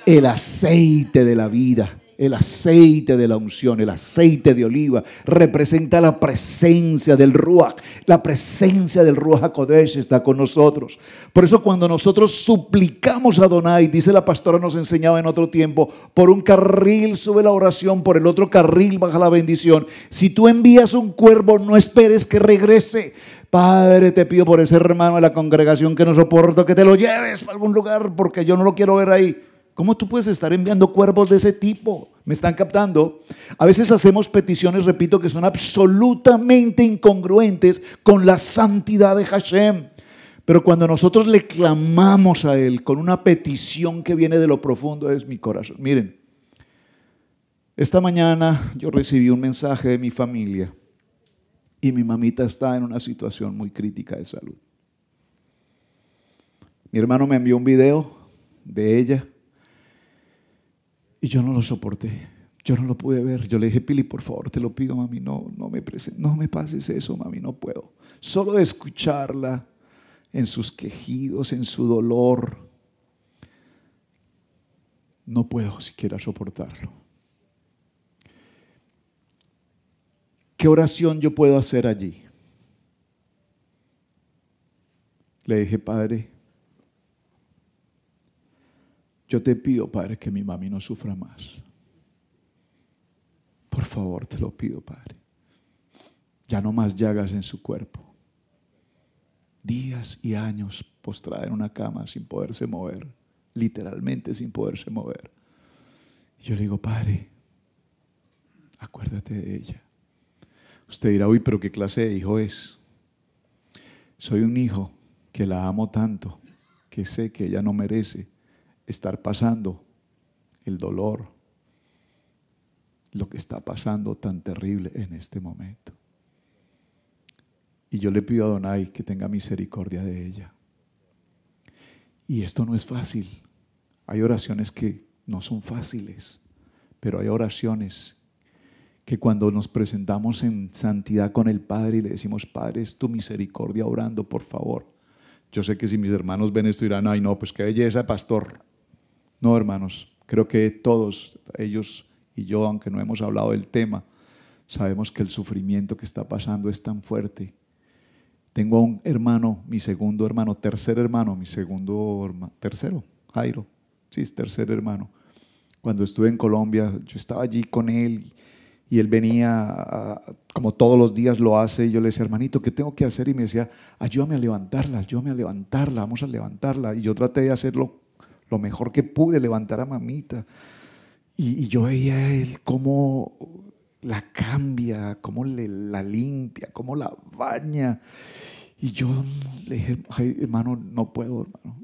El aceite de la vida. El aceite de la unción, el aceite de oliva, representa la presencia del Ruach. La presencia del Ruach HaKodesh está con nosotros. Por eso cuando nosotros suplicamos a Adonai, dice la pastora, nos enseñaba en otro tiempo, por un carril sube la oración, por el otro carril baja la bendición. Si tú envías un cuervo, no esperes que regrese. Padre, te pido por ese hermano de la congregación que no soporto, que te lo lleves a algún lugar porque yo no lo quiero ver ahí. ¿Cómo tú puedes estar enviando cuervos de ese tipo? ¿Me están captando? A veces hacemos peticiones, repito, que son absolutamente incongruentes con la santidad de Hashem. Pero cuando nosotros le clamamos a Él con una petición que viene de lo profundo de mi corazón. Miren, esta mañana yo recibí un mensaje de mi familia y mi mamita está en una situación muy crítica de salud. Mi hermano me envió un video de ella. Y yo no lo soporté, yo no lo pude ver. Yo le dije, Pili, por favor, te lo pido, mami, no me pases eso, mami, no puedo. Solo de escucharla en sus quejidos, en su dolor, no puedo siquiera soportarlo. ¿Qué oración yo puedo hacer allí? Le dije, Padre, yo te pido, Padre, que mi mami no sufra más. Por favor, te lo pido, Padre. Ya no más llagas en su cuerpo. Días y años postrada en una cama sin poderse mover. Literalmente sin poderse mover. Yo le digo, Padre, acuérdate de ella. Usted dirá, uy, pero ¿qué clase de hijo es? Soy un hijo que la amo tanto, que sé que ella no merece estar pasando el dolor, lo que está pasando tan terrible en este momento. Y yo le pido a Adonai que tenga misericordia de ella. Y esto no es fácil. Hay oraciones que no son fáciles, pero hay oraciones que cuando nos presentamos en santidad con el Padre y le decimos, Padre, es tu misericordia orando, por favor. Yo sé que si mis hermanos ven esto dirán, ay no, pues qué belleza, pastor. No, hermanos, creo que todos ellos y yo, aunque no hemos hablado del tema, sabemos que el sufrimiento que está pasando es tan fuerte. Tengo a un hermano, mi segundo hermano, tercer hermano, tercero, Jairo, sí, es tercer hermano. Cuando estuve en Colombia, yo estaba allí con él y él venía, como todos los días lo hace, y yo le decía, hermanito, ¿qué tengo que hacer? Y me decía, ayúdame a levantarla, vamos a levantarla. Y yo traté de hacerlo lo mejor que pude, levantar a mamita. Y yo veía a él cómo la cambia, cómo la limpia, cómo la baña. Y yo le dije, ay, hermano, no puedo, hermano.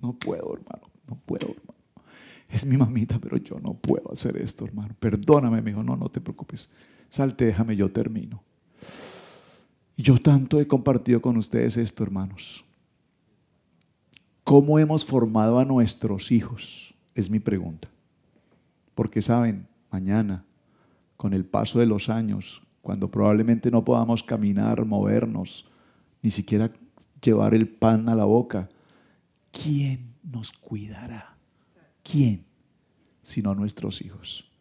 No puedo, hermano. Es mi mamita, pero yo no puedo hacer esto, hermano. Perdóname, me dijo, no te preocupes. Salte, déjame, yo termino. Y yo tanto he compartido con ustedes esto, hermanos. ¿Cómo hemos formado a nuestros hijos? Es mi pregunta. Porque saben, mañana, con el paso de los años, cuando probablemente no podamos caminar, movernos, ni siquiera llevar el pan a la boca, ¿quién nos cuidará? ¿Quién? Sino nuestros hijos.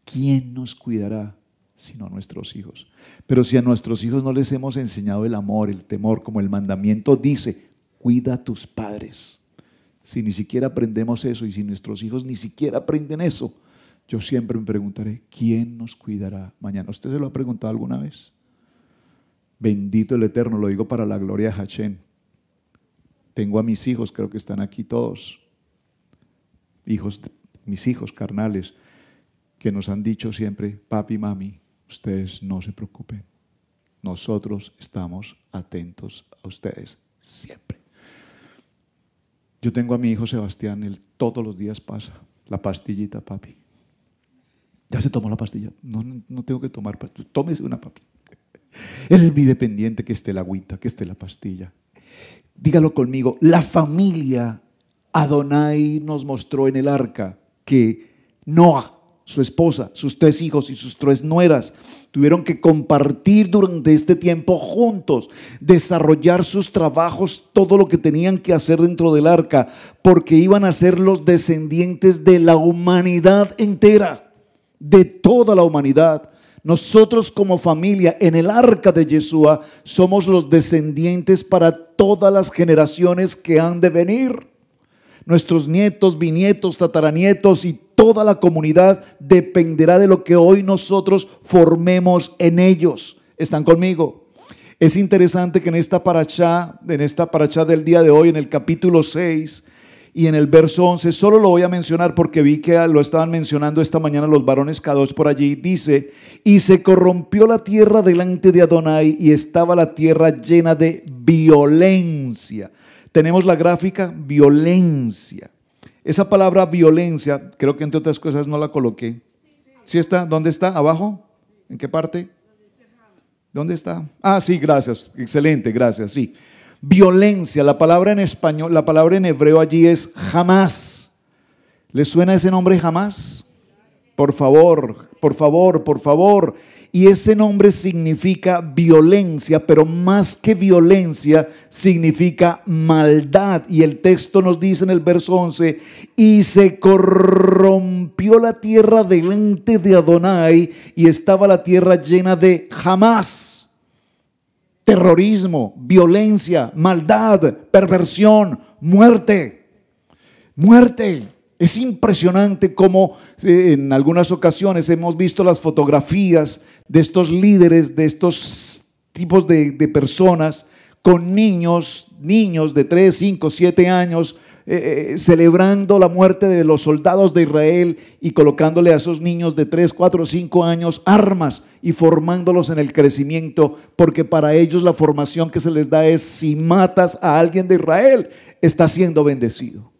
¿Quién nos cuidará? Sino nuestros hijos. Pero si a nuestros hijos no les hemos enseñado el amor, el temor, como el mandamiento dice, cuida a tus padres. Si ni siquiera aprendemos eso y si nuestros hijos ni siquiera aprenden eso, yo siempre me preguntaré, ¿quién nos cuidará mañana? ¿Usted se lo ha preguntado alguna vez? Bendito el Eterno, lo digo para la gloria de Hashem. Tengo a mis hijos, creo que están aquí todos, mis hijos carnales, que nos han dicho siempre, papi, mami, ustedes no se preocupen. Nosotros estamos atentos a ustedes siempre. Yo tengo a mi hijo Sebastián, él todos los días pasa la pastillita, papi. Ya se tomó la pastilla. No tengo que tomar pastilla. Tómese una, papi. Él vive pendiente que esté la agüita, que esté la pastilla. Dígalo conmigo. La familia Adonai nos mostró en el arca que Noah, su esposa, sus 3 hijos y sus 3 nueras. Tuvieron que compartir durante este tiempo juntos, desarrollar sus trabajos, todo lo que tenían que hacer dentro del arca, porque iban a ser los descendientes de la humanidad entera, de toda la humanidad. Nosotros como familia en el arca de Yeshua somos los descendientes para todas las generaciones que han de venir. Nuestros nietos, bisnietos, tataranietos y toda la comunidad dependerá de lo que hoy nosotros formemos en ellos. ¿Están conmigo? Es interesante que en esta parashá del día de hoy, en el capítulo 6 y en el verso 11, solo lo voy a mencionar porque vi que lo estaban mencionando esta mañana los varones Kadosh por allí. Dice: y se corrompió la tierra delante de Adonai, y estaba la tierra llena de violencia. Tenemos la gráfica, violencia. Esa palabra violencia, creo que entre otras cosas no la coloqué. ¿Sí está? ¿Dónde está? ¿Abajo? ¿En qué parte? ¿Dónde está? Ah, sí, gracias. Excelente, gracias, sí. Violencia, la palabra en español, la palabra en hebreo allí es jamás. ¿Les suena ese nombre jamás? Por favor, por favor, por favor. Y ese nombre significa violencia, pero más que violencia significa maldad. Y el texto nos dice en el verso 11: y se corrompió la tierra delante de Adonai, y estaba la tierra llena de jamás. Terrorismo, violencia, maldad, perversión, muerte. Muerte. Es impresionante cómo en algunas ocasiones hemos visto las fotografías de estos líderes, de estos tipos de personas con niños de 3, 5, 7 años, celebrando la muerte de los soldados de Israel y colocándole a esos niños de 3, 4, 5 años armas y formándolos en el crecimiento, porque para ellos la formación que se les da es: si matas a alguien de Israel, estás siendo bendecido.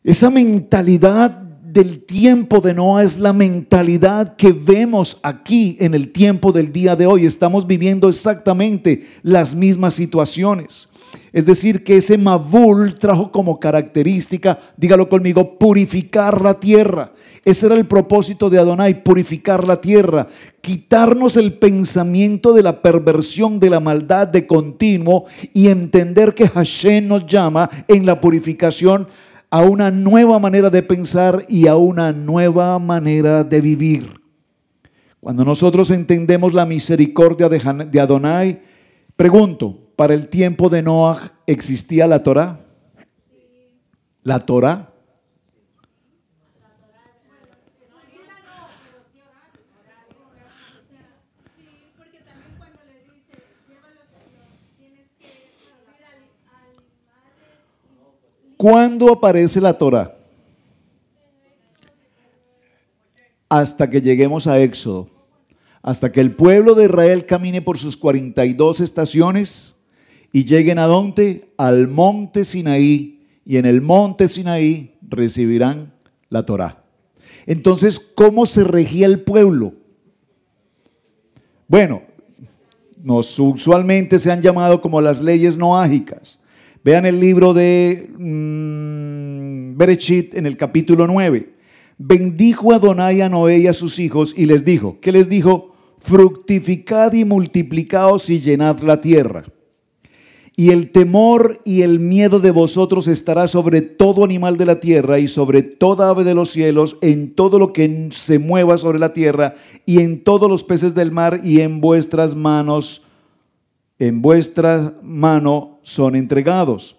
Esa mentalidad del tiempo de Noa es la mentalidad que vemos aquí en el tiempo del día de hoy. Estamos viviendo exactamente las mismas situaciones. Es decir, que ese Mabul trajo como característica, dígalo conmigo, purificar la tierra. Ese era el propósito de Adonai, purificar la tierra, quitarnos el pensamiento de la perversión, de la maldad de continuo, y entender que Hashem nos llama en la purificación a una nueva manera de pensar y a una nueva manera de vivir. Cuando nosotros entendemos la misericordia de Adonai, pregunto, ¿para el tiempo de Noah existía la Torá? ¿La Torá? ¿Cuándo aparece la Torá? Hasta que lleguemos a Éxodo. Hasta que el pueblo de Israel camine por sus 42 estaciones y lleguen ¿a dónde? Al monte Sinaí. Y en el monte Sinaí recibirán la Torá. Entonces, ¿cómo se regía el pueblo? Bueno, usualmente se han llamado como las leyes noágicas. Vean el libro de Bereshit en el capítulo 9. Bendijo Adonai a Noé y a sus hijos y les dijo, ¿qué les dijo? Fructificad y multiplicaos y llenad la tierra. Y el temor y el miedo de vosotros estará sobre todo animal de la tierra y sobre toda ave de los cielos, en todo lo que se mueva sobre la tierra y en todos los peces del mar, y en vuestras manos, en vuestra mano son entregados.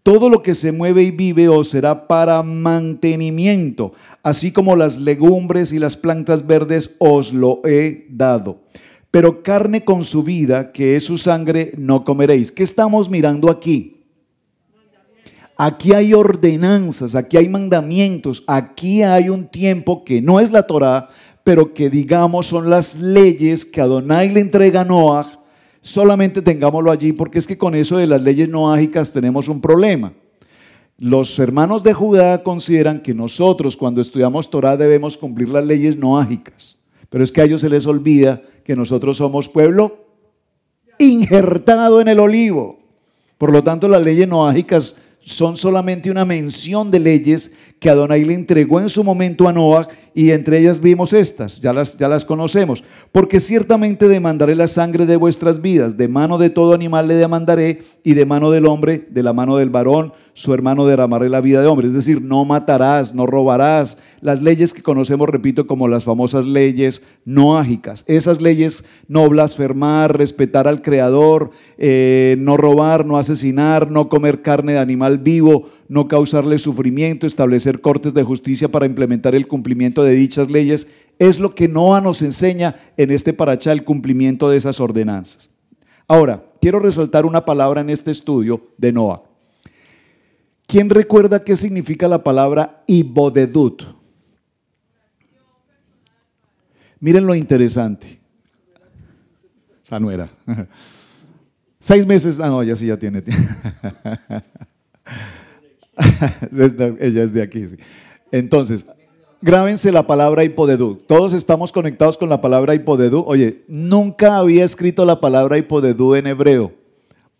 Todo lo que se mueve y vive os será para mantenimiento, así como las legumbres y las plantas verdes os lo he dado. Pero carne con su vida, que es su sangre, no comeréis. ¿Qué estamos mirando aquí? Aquí hay ordenanzas, aquí hay mandamientos, aquí hay un tiempo que no es la Torá, pero que digamos son las leyes que Adonai le entrega a Noah. Solamente tengámoslo allí, porque es que con eso de las leyes noágicas tenemos un problema. Los hermanos de Judá consideran que nosotros cuando estudiamos Torá debemos cumplir las leyes noágicas, pero es que a ellos se les olvida que nosotros somos pueblo injertado en el olivo. Por lo tanto, las leyes noágicas son solamente una mención de leyes que Adonai le entregó en su momento a Noah, y entre ellas vimos estas, ya las conocemos. Porque ciertamente demandaré la sangre de vuestras vidas, de mano de todo animal le demandaré, y de mano del hombre, de la mano del varón, su hermano derramaré la vida de hombre. Es decir, no matarás, no robarás, las leyes que conocemos, repito, como las famosas leyes noágicas. Esas leyes: no blasfemar, respetar al Creador, no robar, no asesinar, no comer carne de animal vivo, no causarle sufrimiento, establecer cortes de justicia para implementar el cumplimiento de dichas leyes. Es lo que Noah nos enseña en este parashá, el cumplimiento de esas ordenanzas. Ahora, quiero resaltar una palabra en este estudio de Noah. ¿Quién recuerda qué significa la palabra ibodedut? Miren lo interesante. Esa no era. 6 meses, no, ya sí, ya tiene. Ella es de aquí, sí. Entonces, grábense la palabra hipodedú. Todos estamos conectados con la palabra hipodedú. Oye, nunca había escrito la palabra hipodedú en hebreo.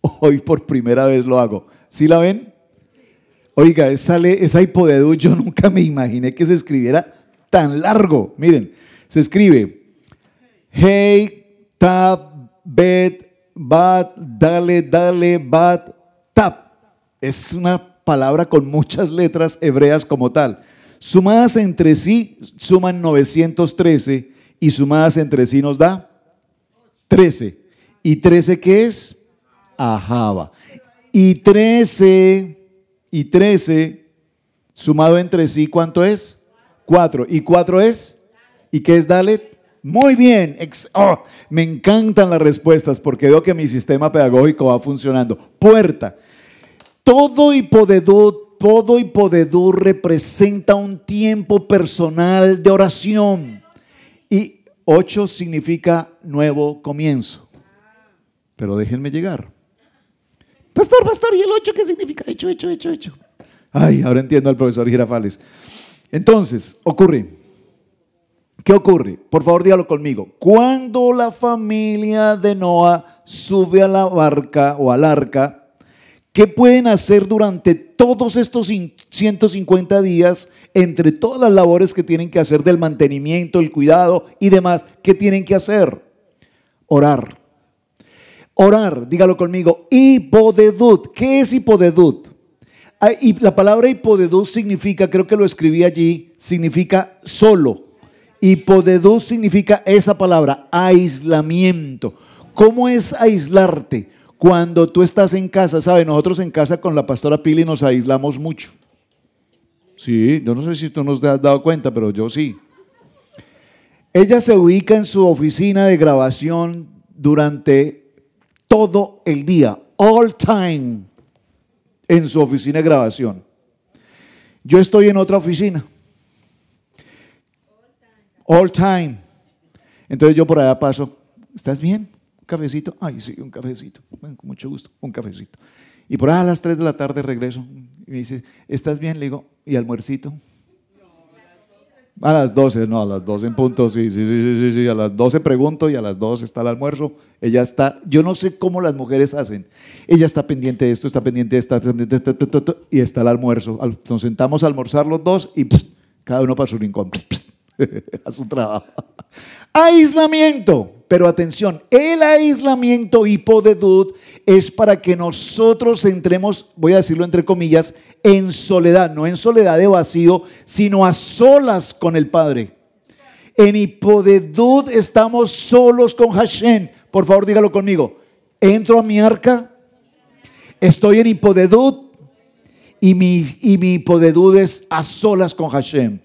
Hoy por primera vez lo hago. ¿Sí la ven? Oiga, esa hipodedú yo nunca me imaginé que se escribiera tan largo. Miren, se escribe Hey, Tab, Bet, Bat, Dale, Bat, Tab. Es una palabra con muchas letras hebreas como tal. Sumadas entre sí suman 913, y sumadas entre sí nos da 13. ¿Y 13 qué es? Ahava. Y 13 sumado entre sí, ¿cuánto es? 4. ¿Y 4 es? ¿Y qué es Dalet? Muy bien. Me encantan las respuestas porque veo que mi sistema pedagógico va funcionando. Puerta. Todo hipodedú representa un tiempo personal de oración. Y 8 significa nuevo comienzo. Pero déjenme llegar. Pastor, ¿y el 8 qué significa? Hecho. Ay, ahora entiendo al profesor Girafales. Entonces, ¿qué ocurre? Por favor, dígalo conmigo. Cuando la familia de Noah sube a la barca o al arca, ¿qué pueden hacer durante todos estos 150 días, entre todas las labores que tienen que hacer del mantenimiento, el cuidado y demás? ¿Qué tienen que hacer? Orar. Orar, dígalo conmigo. Hipodedut. ¿Qué es hipodedut? Y la palabra hipodedut significa, creo que lo escribí allí, significa solo. Hipodedut significa esa palabra, aislamiento. ¿Cómo es aislarte? Cuando tú estás en casa, ¿sabe? Nosotros en casa con la pastora Pili nos aislamos mucho. Sí, yo no sé si tú nos has dado cuenta, pero yo sí. Ella se ubica en su oficina de grabación durante todo el día, all time, en su oficina de grabación. Yo estoy en otra oficina, all time. Entonces yo por allá paso, ¿estás bien? ¿Un cafecito? Ay, sí, un cafecito. Bueno, con mucho gusto, un cafecito. Y por ahí a las 3 de la tarde regreso y me dice, ¿estás bien? Le digo, ¿y almuercito? A las 12, no, a las 12 en punto, sí, a las 12 pregunto y a las 2 está el almuerzo. Ella está, yo no sé cómo las mujeres hacen. Ella está pendiente de esto, está pendiente de esta, y está el almuerzo. Nos sentamos a almorzar los dos y cada uno para su rincón, a su trabajo. Aislamiento. Pero atención, el aislamiento hipodedut es para que nosotros entremos, voy a decirlo entre comillas, en soledad, no en soledad de vacío, sino a solas con el Padre. En hipodedut estamos solos con Hashem. Por favor, dígalo conmigo. Entro a mi arca, estoy en hipodedut y mi hipodedut es a solas con Hashem.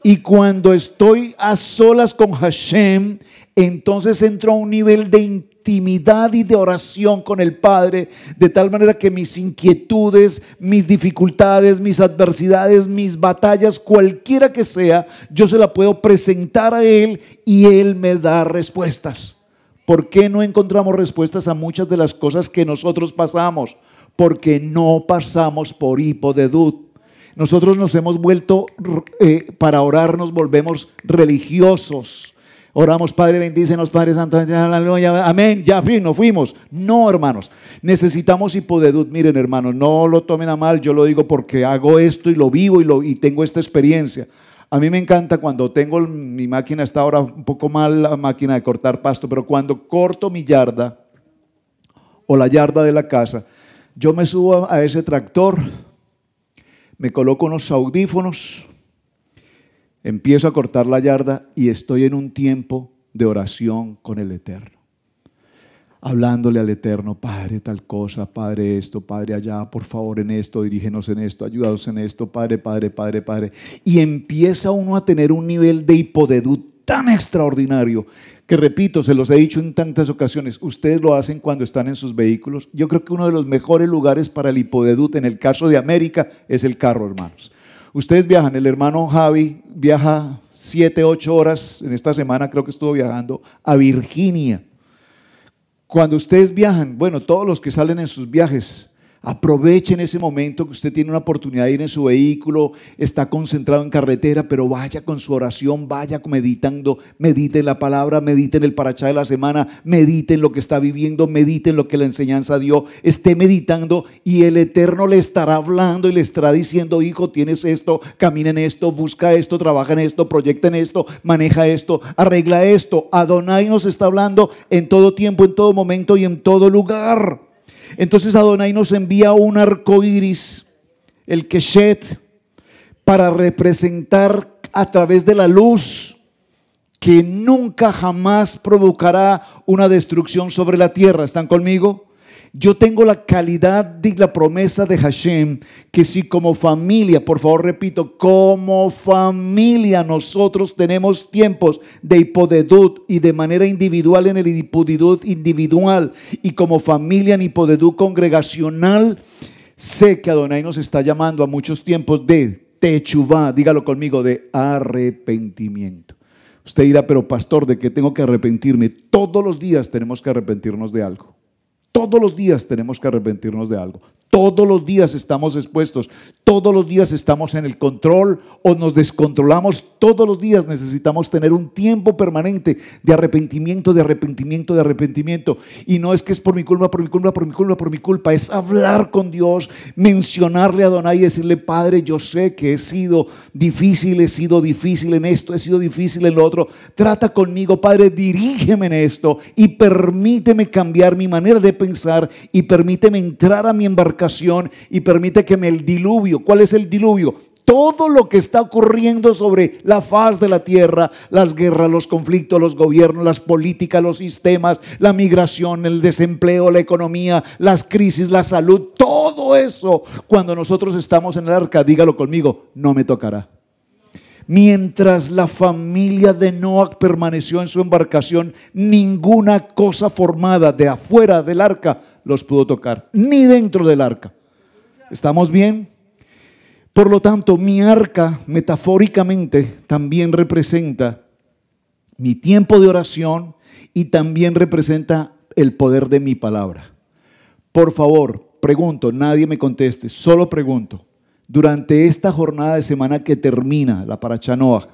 Y cuando estoy a solas con Hashem, entonces entro a un nivel de intimidad y de oración con el Padre, de tal manera que mis inquietudes, mis dificultades, mis adversidades, mis batallas, cualquiera que sea, yo se la puedo presentar a Él y Él me da respuestas. ¿Por qué no encontramos respuestas a muchas de las cosas que nosotros pasamos? Porque no pasamos por hipodedut. Nosotros nos hemos vuelto, para orar nos volvemos religiosos. Oramos, Padre, bendícenos, Padre Santo, aleluya, amén, ya nos fuimos. No, hermanos, necesitamos hipodedut. Miren, hermanos, no lo tomen a mal, yo lo digo porque hago esto y lo vivo y tengo esta experiencia. A mí me encanta cuando tengo mi máquina, está ahora un poco mal la máquina de cortar pasto, pero cuando corto mi yarda o la yarda de la casa, yo me subo a ese tractor, me coloco unos audífonos, empiezo a cortar la yarda y estoy en un tiempo de oración con el Eterno. Hablándole al Eterno, Padre tal cosa, Padre esto, Padre allá, por favor en esto, dirígenos en esto, ayúdanos en esto, Padre, Padre, Padre, Padre. Y empieza uno a tener un nivel de hipodedut tan extraordinario que, repito, se los he dicho en tantas ocasiones, ustedes lo hacen cuando están en sus vehículos. Yo creo que uno de los mejores lugares para el hipodedut en el caso de América es el carro, hermanos. Ustedes viajan, el hermano Javi viaja 7, 8 horas, en esta semana creo que estuvo viajando a Virginia. Cuando ustedes viajan, bueno, todos los que salen en sus viajes, aprovechen ese momento que usted tiene una oportunidad de ir en su vehículo, está concentrado en carretera, pero vaya con su oración, vaya meditando, medite la palabra, medite en el parachá de la semana, medite en lo que está viviendo, medite en lo que la enseñanza dio, esté meditando y el Eterno le estará hablando y le estará diciendo, hijo, tienes esto, camina en esto, busca esto, trabaja en esto, proyecta en esto, maneja esto, arregla esto. Adonai nos está hablando en todo tiempo, en todo momento y en todo lugar. Entonces Adonai nos envía un arco iris, el Keshet, para representar a través de la luz que nunca jamás provocará una destrucción sobre la tierra. ¿Están conmigo? Yo tengo la calidad de la promesa de Hashem, que si como familia, por favor repito, como familia nosotros tenemos tiempos de hipodedut y de manera individual en el hipodedut individual y como familia en hipodedut congregacional, sé que Adonai nos está llamando a muchos tiempos de techuvá, dígalo conmigo, de arrepentimiento. Usted dirá, pero pastor, ¿de qué tengo que arrepentirme? Todos los días tenemos que arrepentirnos de algo. Todos los días tenemos que arrepentirnos de algo. Todos los días estamos expuestos. Todos los días estamos en el control o nos descontrolamos. Todos los días necesitamos tener un tiempo permanente de arrepentimiento, de arrepentimiento, de arrepentimiento. Y no es que es por mi culpa, por mi culpa, por mi culpa, por mi culpa. Es hablar con Dios, mencionarle a Adonai y decirle, Padre, yo sé que he sido difícil en esto, he sido difícil en lo otro. Trata conmigo, Padre, dirígeme en esto y permíteme cambiar mi manera de pensar y permíteme entrar a mi embarcación y permite que el diluvio, ¿cuál es el diluvio? Todo lo que está ocurriendo sobre la faz de la tierra, las guerras, los conflictos, los gobiernos, las políticas, los sistemas, la migración, el desempleo, la economía, las crisis, la salud, todo eso, cuando nosotros estamos en el arca, dígalo conmigo, no me tocará. Mientras la familia de Noah permaneció en su embarcación, ninguna cosa formada de afuera del arca los pudo tocar, ni dentro del arca. ¿Estamos bien? Por lo tanto, mi arca metafóricamente también representa mi tiempo de oración y también representa el poder de mi palabra. Por favor, pregunto, nadie me conteste, solo pregunto. Durante esta jornada de semana que termina, la Parashá Noaj,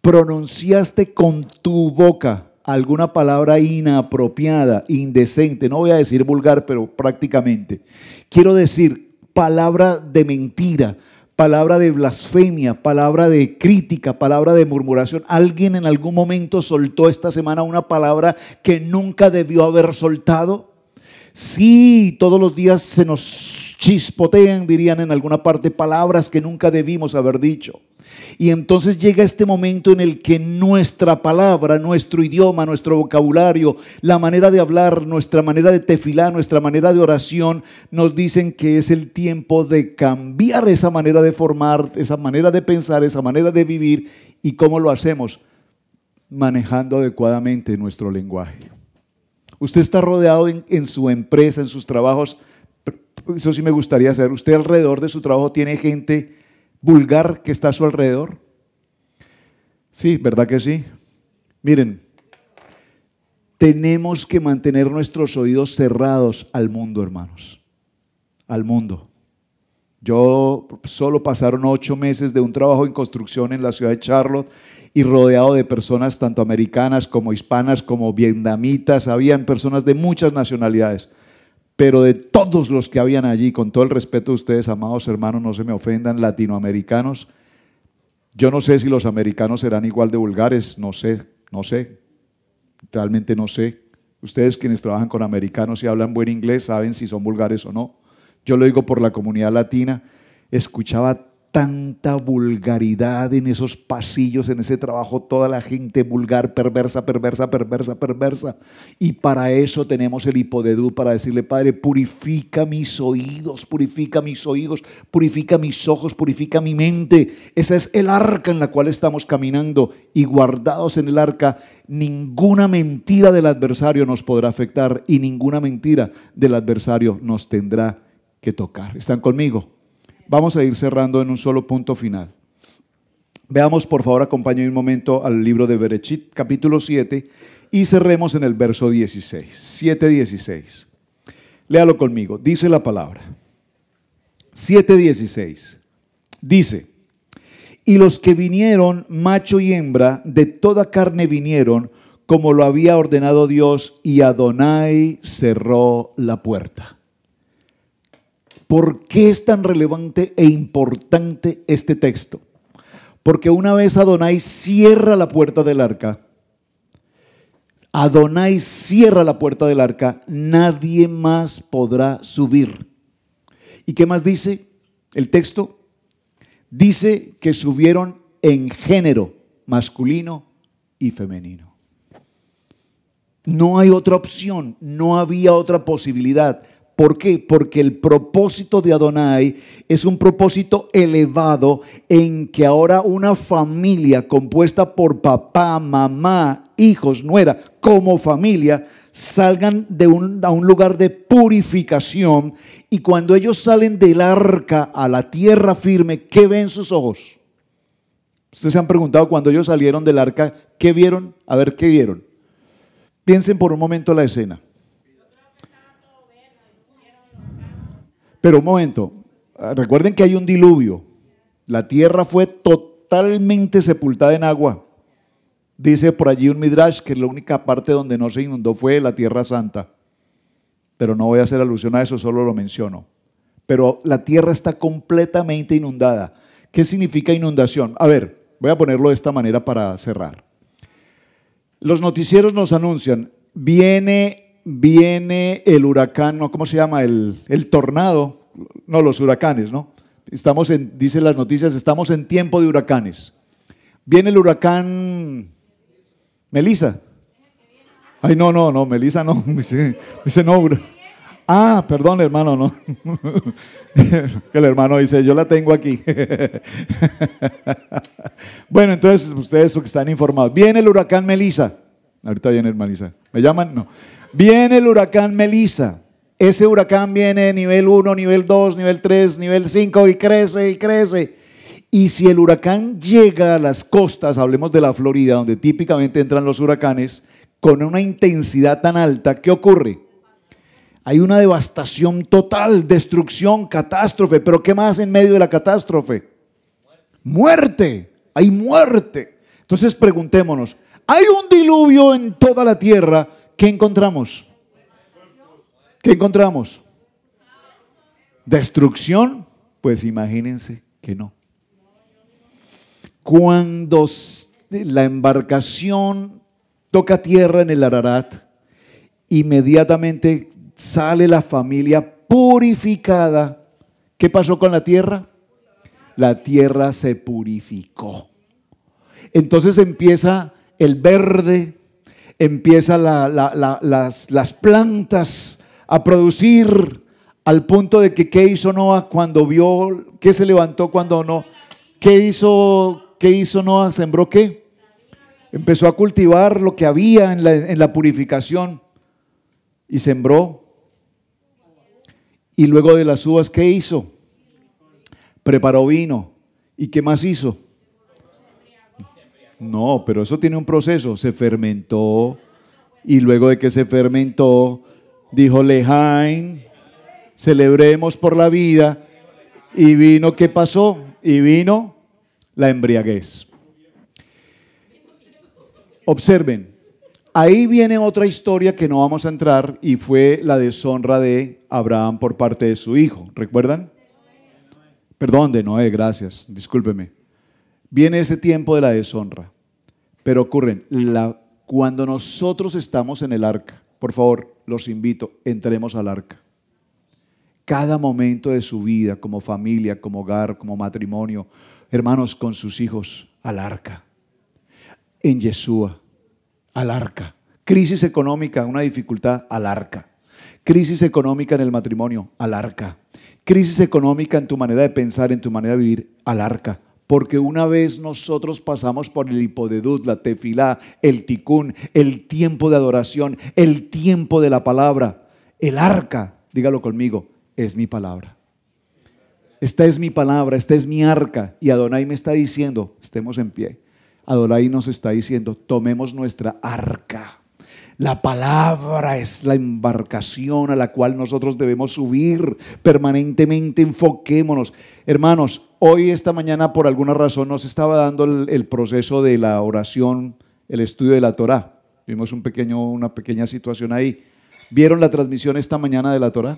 ¿pronunciaste con tu boca alguna palabra inapropiada, indecente? No voy a decir vulgar, pero prácticamente. Quiero decir, palabra de mentira, palabra de blasfemia, palabra de crítica, palabra de murmuración. ¿Alguien en algún momento soltó esta semana una palabra que nunca debió haber soltado? Sí, todos los días se nos chispotean, dirían en alguna parte, palabras que nunca debimos haber dicho. Y entonces llega este momento en el que nuestra palabra, nuestro idioma, nuestro vocabulario, la manera de hablar, nuestra manera de tefilá, nuestra manera de oración, nos dicen que es el tiempo de cambiar esa manera de formar, esa manera de pensar, esa manera de vivir. ¿Y cómo lo hacemos? Manejando adecuadamente nuestro lenguaje. Usted está rodeado en su empresa, en sus trabajos, eso sí me gustaría saber, ¿usted alrededor de su trabajo tiene gente vulgar que está a su alrededor? Sí, ¿verdad que sí? Miren, tenemos que mantener nuestros oídos cerrados al mundo, hermanos, al mundo. Yo solo pasaron 8 meses de un trabajo en construcción en la ciudad de Charlotte y rodeado de personas tanto americanas como hispanas como vietnamitas, habían personas de muchas nacionalidades, pero de todos los que habían allí, con todo el respeto de ustedes, amados hermanos, no se me ofendan, latinoamericanos, yo no sé si los americanos serán igual de vulgares, no sé, realmente no sé. Ustedes quienes trabajan con americanos y hablan buen inglés saben si son vulgares o no. Yo lo digo por la comunidad latina, escuchaba tanta vulgaridad en esos pasillos, en ese trabajo, toda la gente vulgar, perversa. Y para eso tenemos el hipodedú, para decirle: Padre, purifica mis oídos, purifica mis ojos, purifica mi mente. Esa es el arca en la cual estamos caminando, y guardados en el arca, ninguna mentira del adversario nos podrá afectar y ninguna mentira del adversario nos tendrá que tocar. ¿Están conmigo? Vamos a ir cerrando en un solo punto final. Veamos, por favor, acompáñenme un momento al libro de Bereshit, capítulo 7, y cerremos en el verso 16, 7:16. Léalo conmigo, dice la palabra. 7:16. Dice: y los que vinieron, macho y hembra, de toda carne vinieron, como lo había ordenado Dios, y Adonai cerró la puerta. ¿Por qué es tan relevante e importante este texto? Porque una vez Adonai cierra la puerta del arca, nadie más podrá subir. ¿Y qué más dice el texto? Dice que subieron en género masculino y femenino. No hay otra opción, no había otra posibilidad. ¿Por qué? Porque el propósito de Adonai es un propósito elevado, en que ahora una familia compuesta por papá, mamá, hijos, nuera, como familia, salgan a un lugar de purificación, y cuando ellos salen del arca a la tierra firme, ¿qué ven sus ojos? Ustedes se han preguntado, cuando ellos salieron del arca, ¿qué vieron? A ver, ¿qué vieron? Piensen por un momento la escena. Pero un momento, recuerden que hay un diluvio. La tierra fue totalmente sepultada en agua. Dice por allí un midrash que la única parte donde no se inundó fue la tierra santa. Pero no voy a hacer alusión a eso, solo lo menciono. Pero la tierra está completamente inundada. ¿Qué significa inundación? A ver, voy a ponerlo de esta manera para cerrar. Los noticieros nos anuncian: viene el huracán, ¿no? ¿Cómo se llama? El tornado, no, los huracanes, ¿no? Dicen las noticias, estamos en tiempo de huracanes. Viene el huracán Melissa. Ay, no, Melissa no, dice no. Ah, perdón, hermano, no. Que el hermano dice: yo la tengo aquí. Bueno, entonces ustedes que están informados, viene el huracán Melissa. Ahorita viene el Melissa. ¿Me llaman? No. Viene el huracán Melissa. Ese huracán viene nivel 1, nivel 2, nivel 3, nivel 5 y crece. Y si el huracán llega a las costas, hablemos de la Florida, donde típicamente entran los huracanes, con una intensidad tan alta, ¿qué ocurre? Hay una devastación total, destrucción, catástrofe. Pero ¿qué más en medio de la catástrofe? Muerte. Hay muerte. Entonces preguntémonos, hay un diluvio en toda la tierra. ¿Qué encontramos? ¿Qué encontramos? ¿Destrucción? Pues imagínense que no. Cuando la embarcación toca tierra en el Ararat, inmediatamente sale la familia purificada. ¿Qué pasó con la tierra? La tierra se purificó. Entonces empieza el verde, empiezan las plantas a producir, al punto de que ¿qué hizo Noah cuando vio? ¿Qué se levantó cuando no? ¿Qué hizo Noah? ¿Sembró qué? Empezó a cultivar lo que había en la purificación y sembró. Y luego de las uvas, ¿qué hizo? Preparó vino. ¿Y qué más hizo? No, pero eso tiene un proceso. Se fermentó, y luego de que se fermentó, dijo Lejain, celebremos por la vida. Y vino, ¿qué pasó? Y vino la embriaguez. Observen, ahí viene otra historia que no vamos a entrar y fue la deshonra de Abraham por parte de su hijo. ¿Recuerdan? Perdón, de Noé, gracias, discúlpeme. Viene ese tiempo de la deshonra, pero ocurren, cuando nosotros estamos en el arca, por favor, los invito, entremos al arca. Cada momento de su vida, como familia, como hogar, como matrimonio, hermanos, con sus hijos, al arca. En Yeshua, al arca. Crisis económica, una dificultad, al arca. Crisis económica en el matrimonio, al arca. Crisis económica en tu manera de pensar, en tu manera de vivir, al arca. Porque una vez nosotros pasamos por el hipodedut, la tefilá, el tikún, el tiempo de adoración, el tiempo de la palabra, el arca, dígalo conmigo, es mi palabra. Esta es mi palabra, esta es mi arca. Y Adonai me está diciendo, estemos en pie. Adonai nos está diciendo, tomemos nuestra arca. La palabra es la embarcación a la cual nosotros debemos subir permanentemente. Enfoquémonos. Hermanos, hoy, esta mañana, por alguna razón, nos estaba dando el proceso de la oración, el estudio de la Torá. Vimos una pequeña situación ahí. ¿Vieron la transmisión esta mañana de la Torá?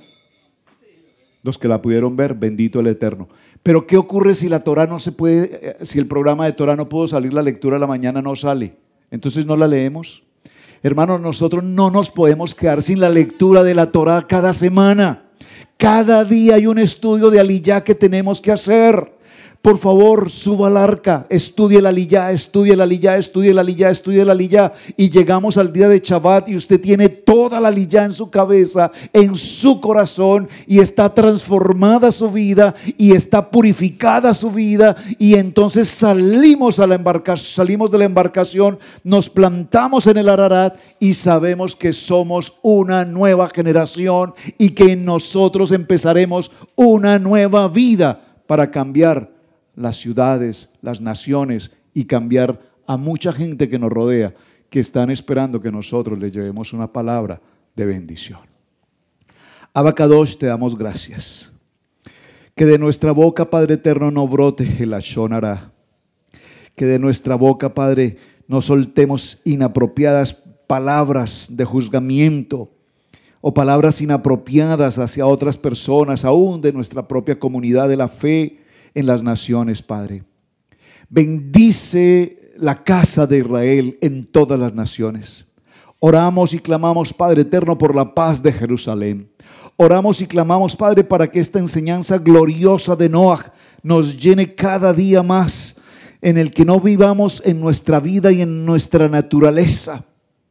Los que la pudieron ver, bendito el Eterno. Pero ¿qué ocurre si la Torá no se puede, si el programa de Torá no pudo salir, la lectura de la mañana no sale? Entonces no la leemos. Hermanos, nosotros no nos podemos quedar sin la lectura de la Torá cada semana. Cada día hay un estudio de Aliyá que tenemos que hacer. Por favor, suba al arca, estudie el Aliyá, estudie el Aliyá, estudie el Aliyá, estudie el Aliyá. Y llegamos al día de Shabbat y usted tiene toda la Aliyá en su cabeza, en su corazón, y está transformada su vida y está purificada su vida. Y entonces salimos de la embarcación, nos plantamos en el Ararat y sabemos que somos una nueva generación y que en nosotros empezaremos una nueva vida para cambiar las ciudades, las naciones y cambiar a mucha gente que nos rodea, que están esperando que nosotros les llevemos una palabra de bendición. Abacadosh, te damos gracias. Que de nuestra boca, Padre eterno, no brote el lashon hará. Que de nuestra boca, Padre, no soltemos inapropiadas palabras de juzgamiento o palabras inapropiadas hacia otras personas, aún de nuestra propia comunidad de la fe en las naciones, Padre. Bendice la casa de Israel en todas las naciones. Oramos y clamamos, Padre eterno, por la paz de Jerusalén. Oramos y clamamos, Padre, para que esta enseñanza gloriosa de Noah nos llene cada día más, en el que no vivamos en nuestra vida y en nuestra naturaleza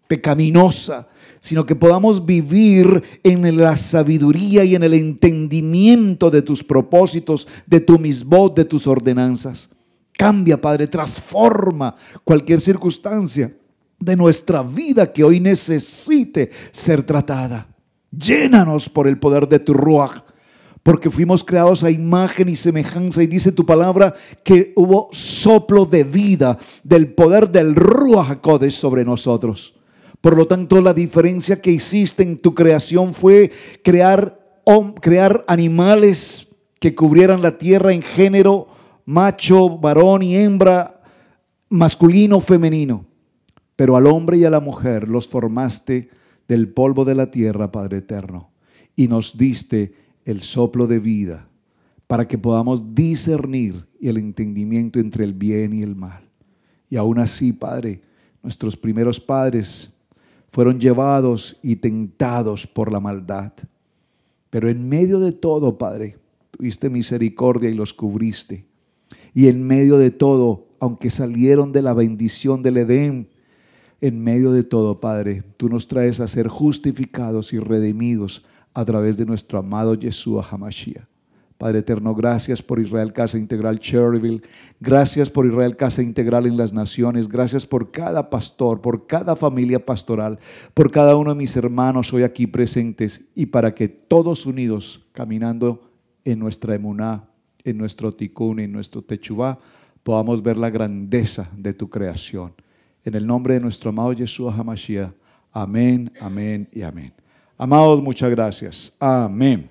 pecaminosa, sino que podamos vivir en la sabiduría y en el entendimiento de tus propósitos, de tu misbot, de tus ordenanzas. Cambia, Padre, transforma cualquier circunstancia de nuestra vida que hoy necesite ser tratada. Llénanos por el poder de tu Ruach, porque fuimos creados a imagen y semejanza, y dice tu palabra que hubo soplo de vida del poder del Ruach HaKodesh sobre nosotros. Por lo tanto, la diferencia que hiciste en tu creación fue crear animales que cubrieran la tierra en género, macho, varón y hembra, masculino, femenino. Pero al hombre y a la mujer los formaste del polvo de la tierra, Padre eterno, y nos diste el soplo de vida para que podamos discernir el entendimiento entre el bien y el mal. Y aún así, Padre, nuestros primeros padres fueron llevados y tentados por la maldad. Pero en medio de todo, Padre, tuviste misericordia y los cubriste. Y en medio de todo, aunque salieron de la bendición del Edén, en medio de todo, Padre, tú nos traes a ser justificados y redimidos a través de nuestro amado Yeshua HaMashiach. Padre eterno, gracias por Israel Casa Integral Cherryville, gracias por Israel Casa Integral en las naciones, gracias por cada pastor, por cada familia pastoral, por cada uno de mis hermanos hoy aquí presentes, y para que todos unidos, caminando en nuestra emuná, en nuestro tikún, en nuestro techuvá, podamos ver la grandeza de tu creación. En el nombre de nuestro amado Yeshua HaMashiach, amén, amén y amén. Amados, muchas gracias. Amén.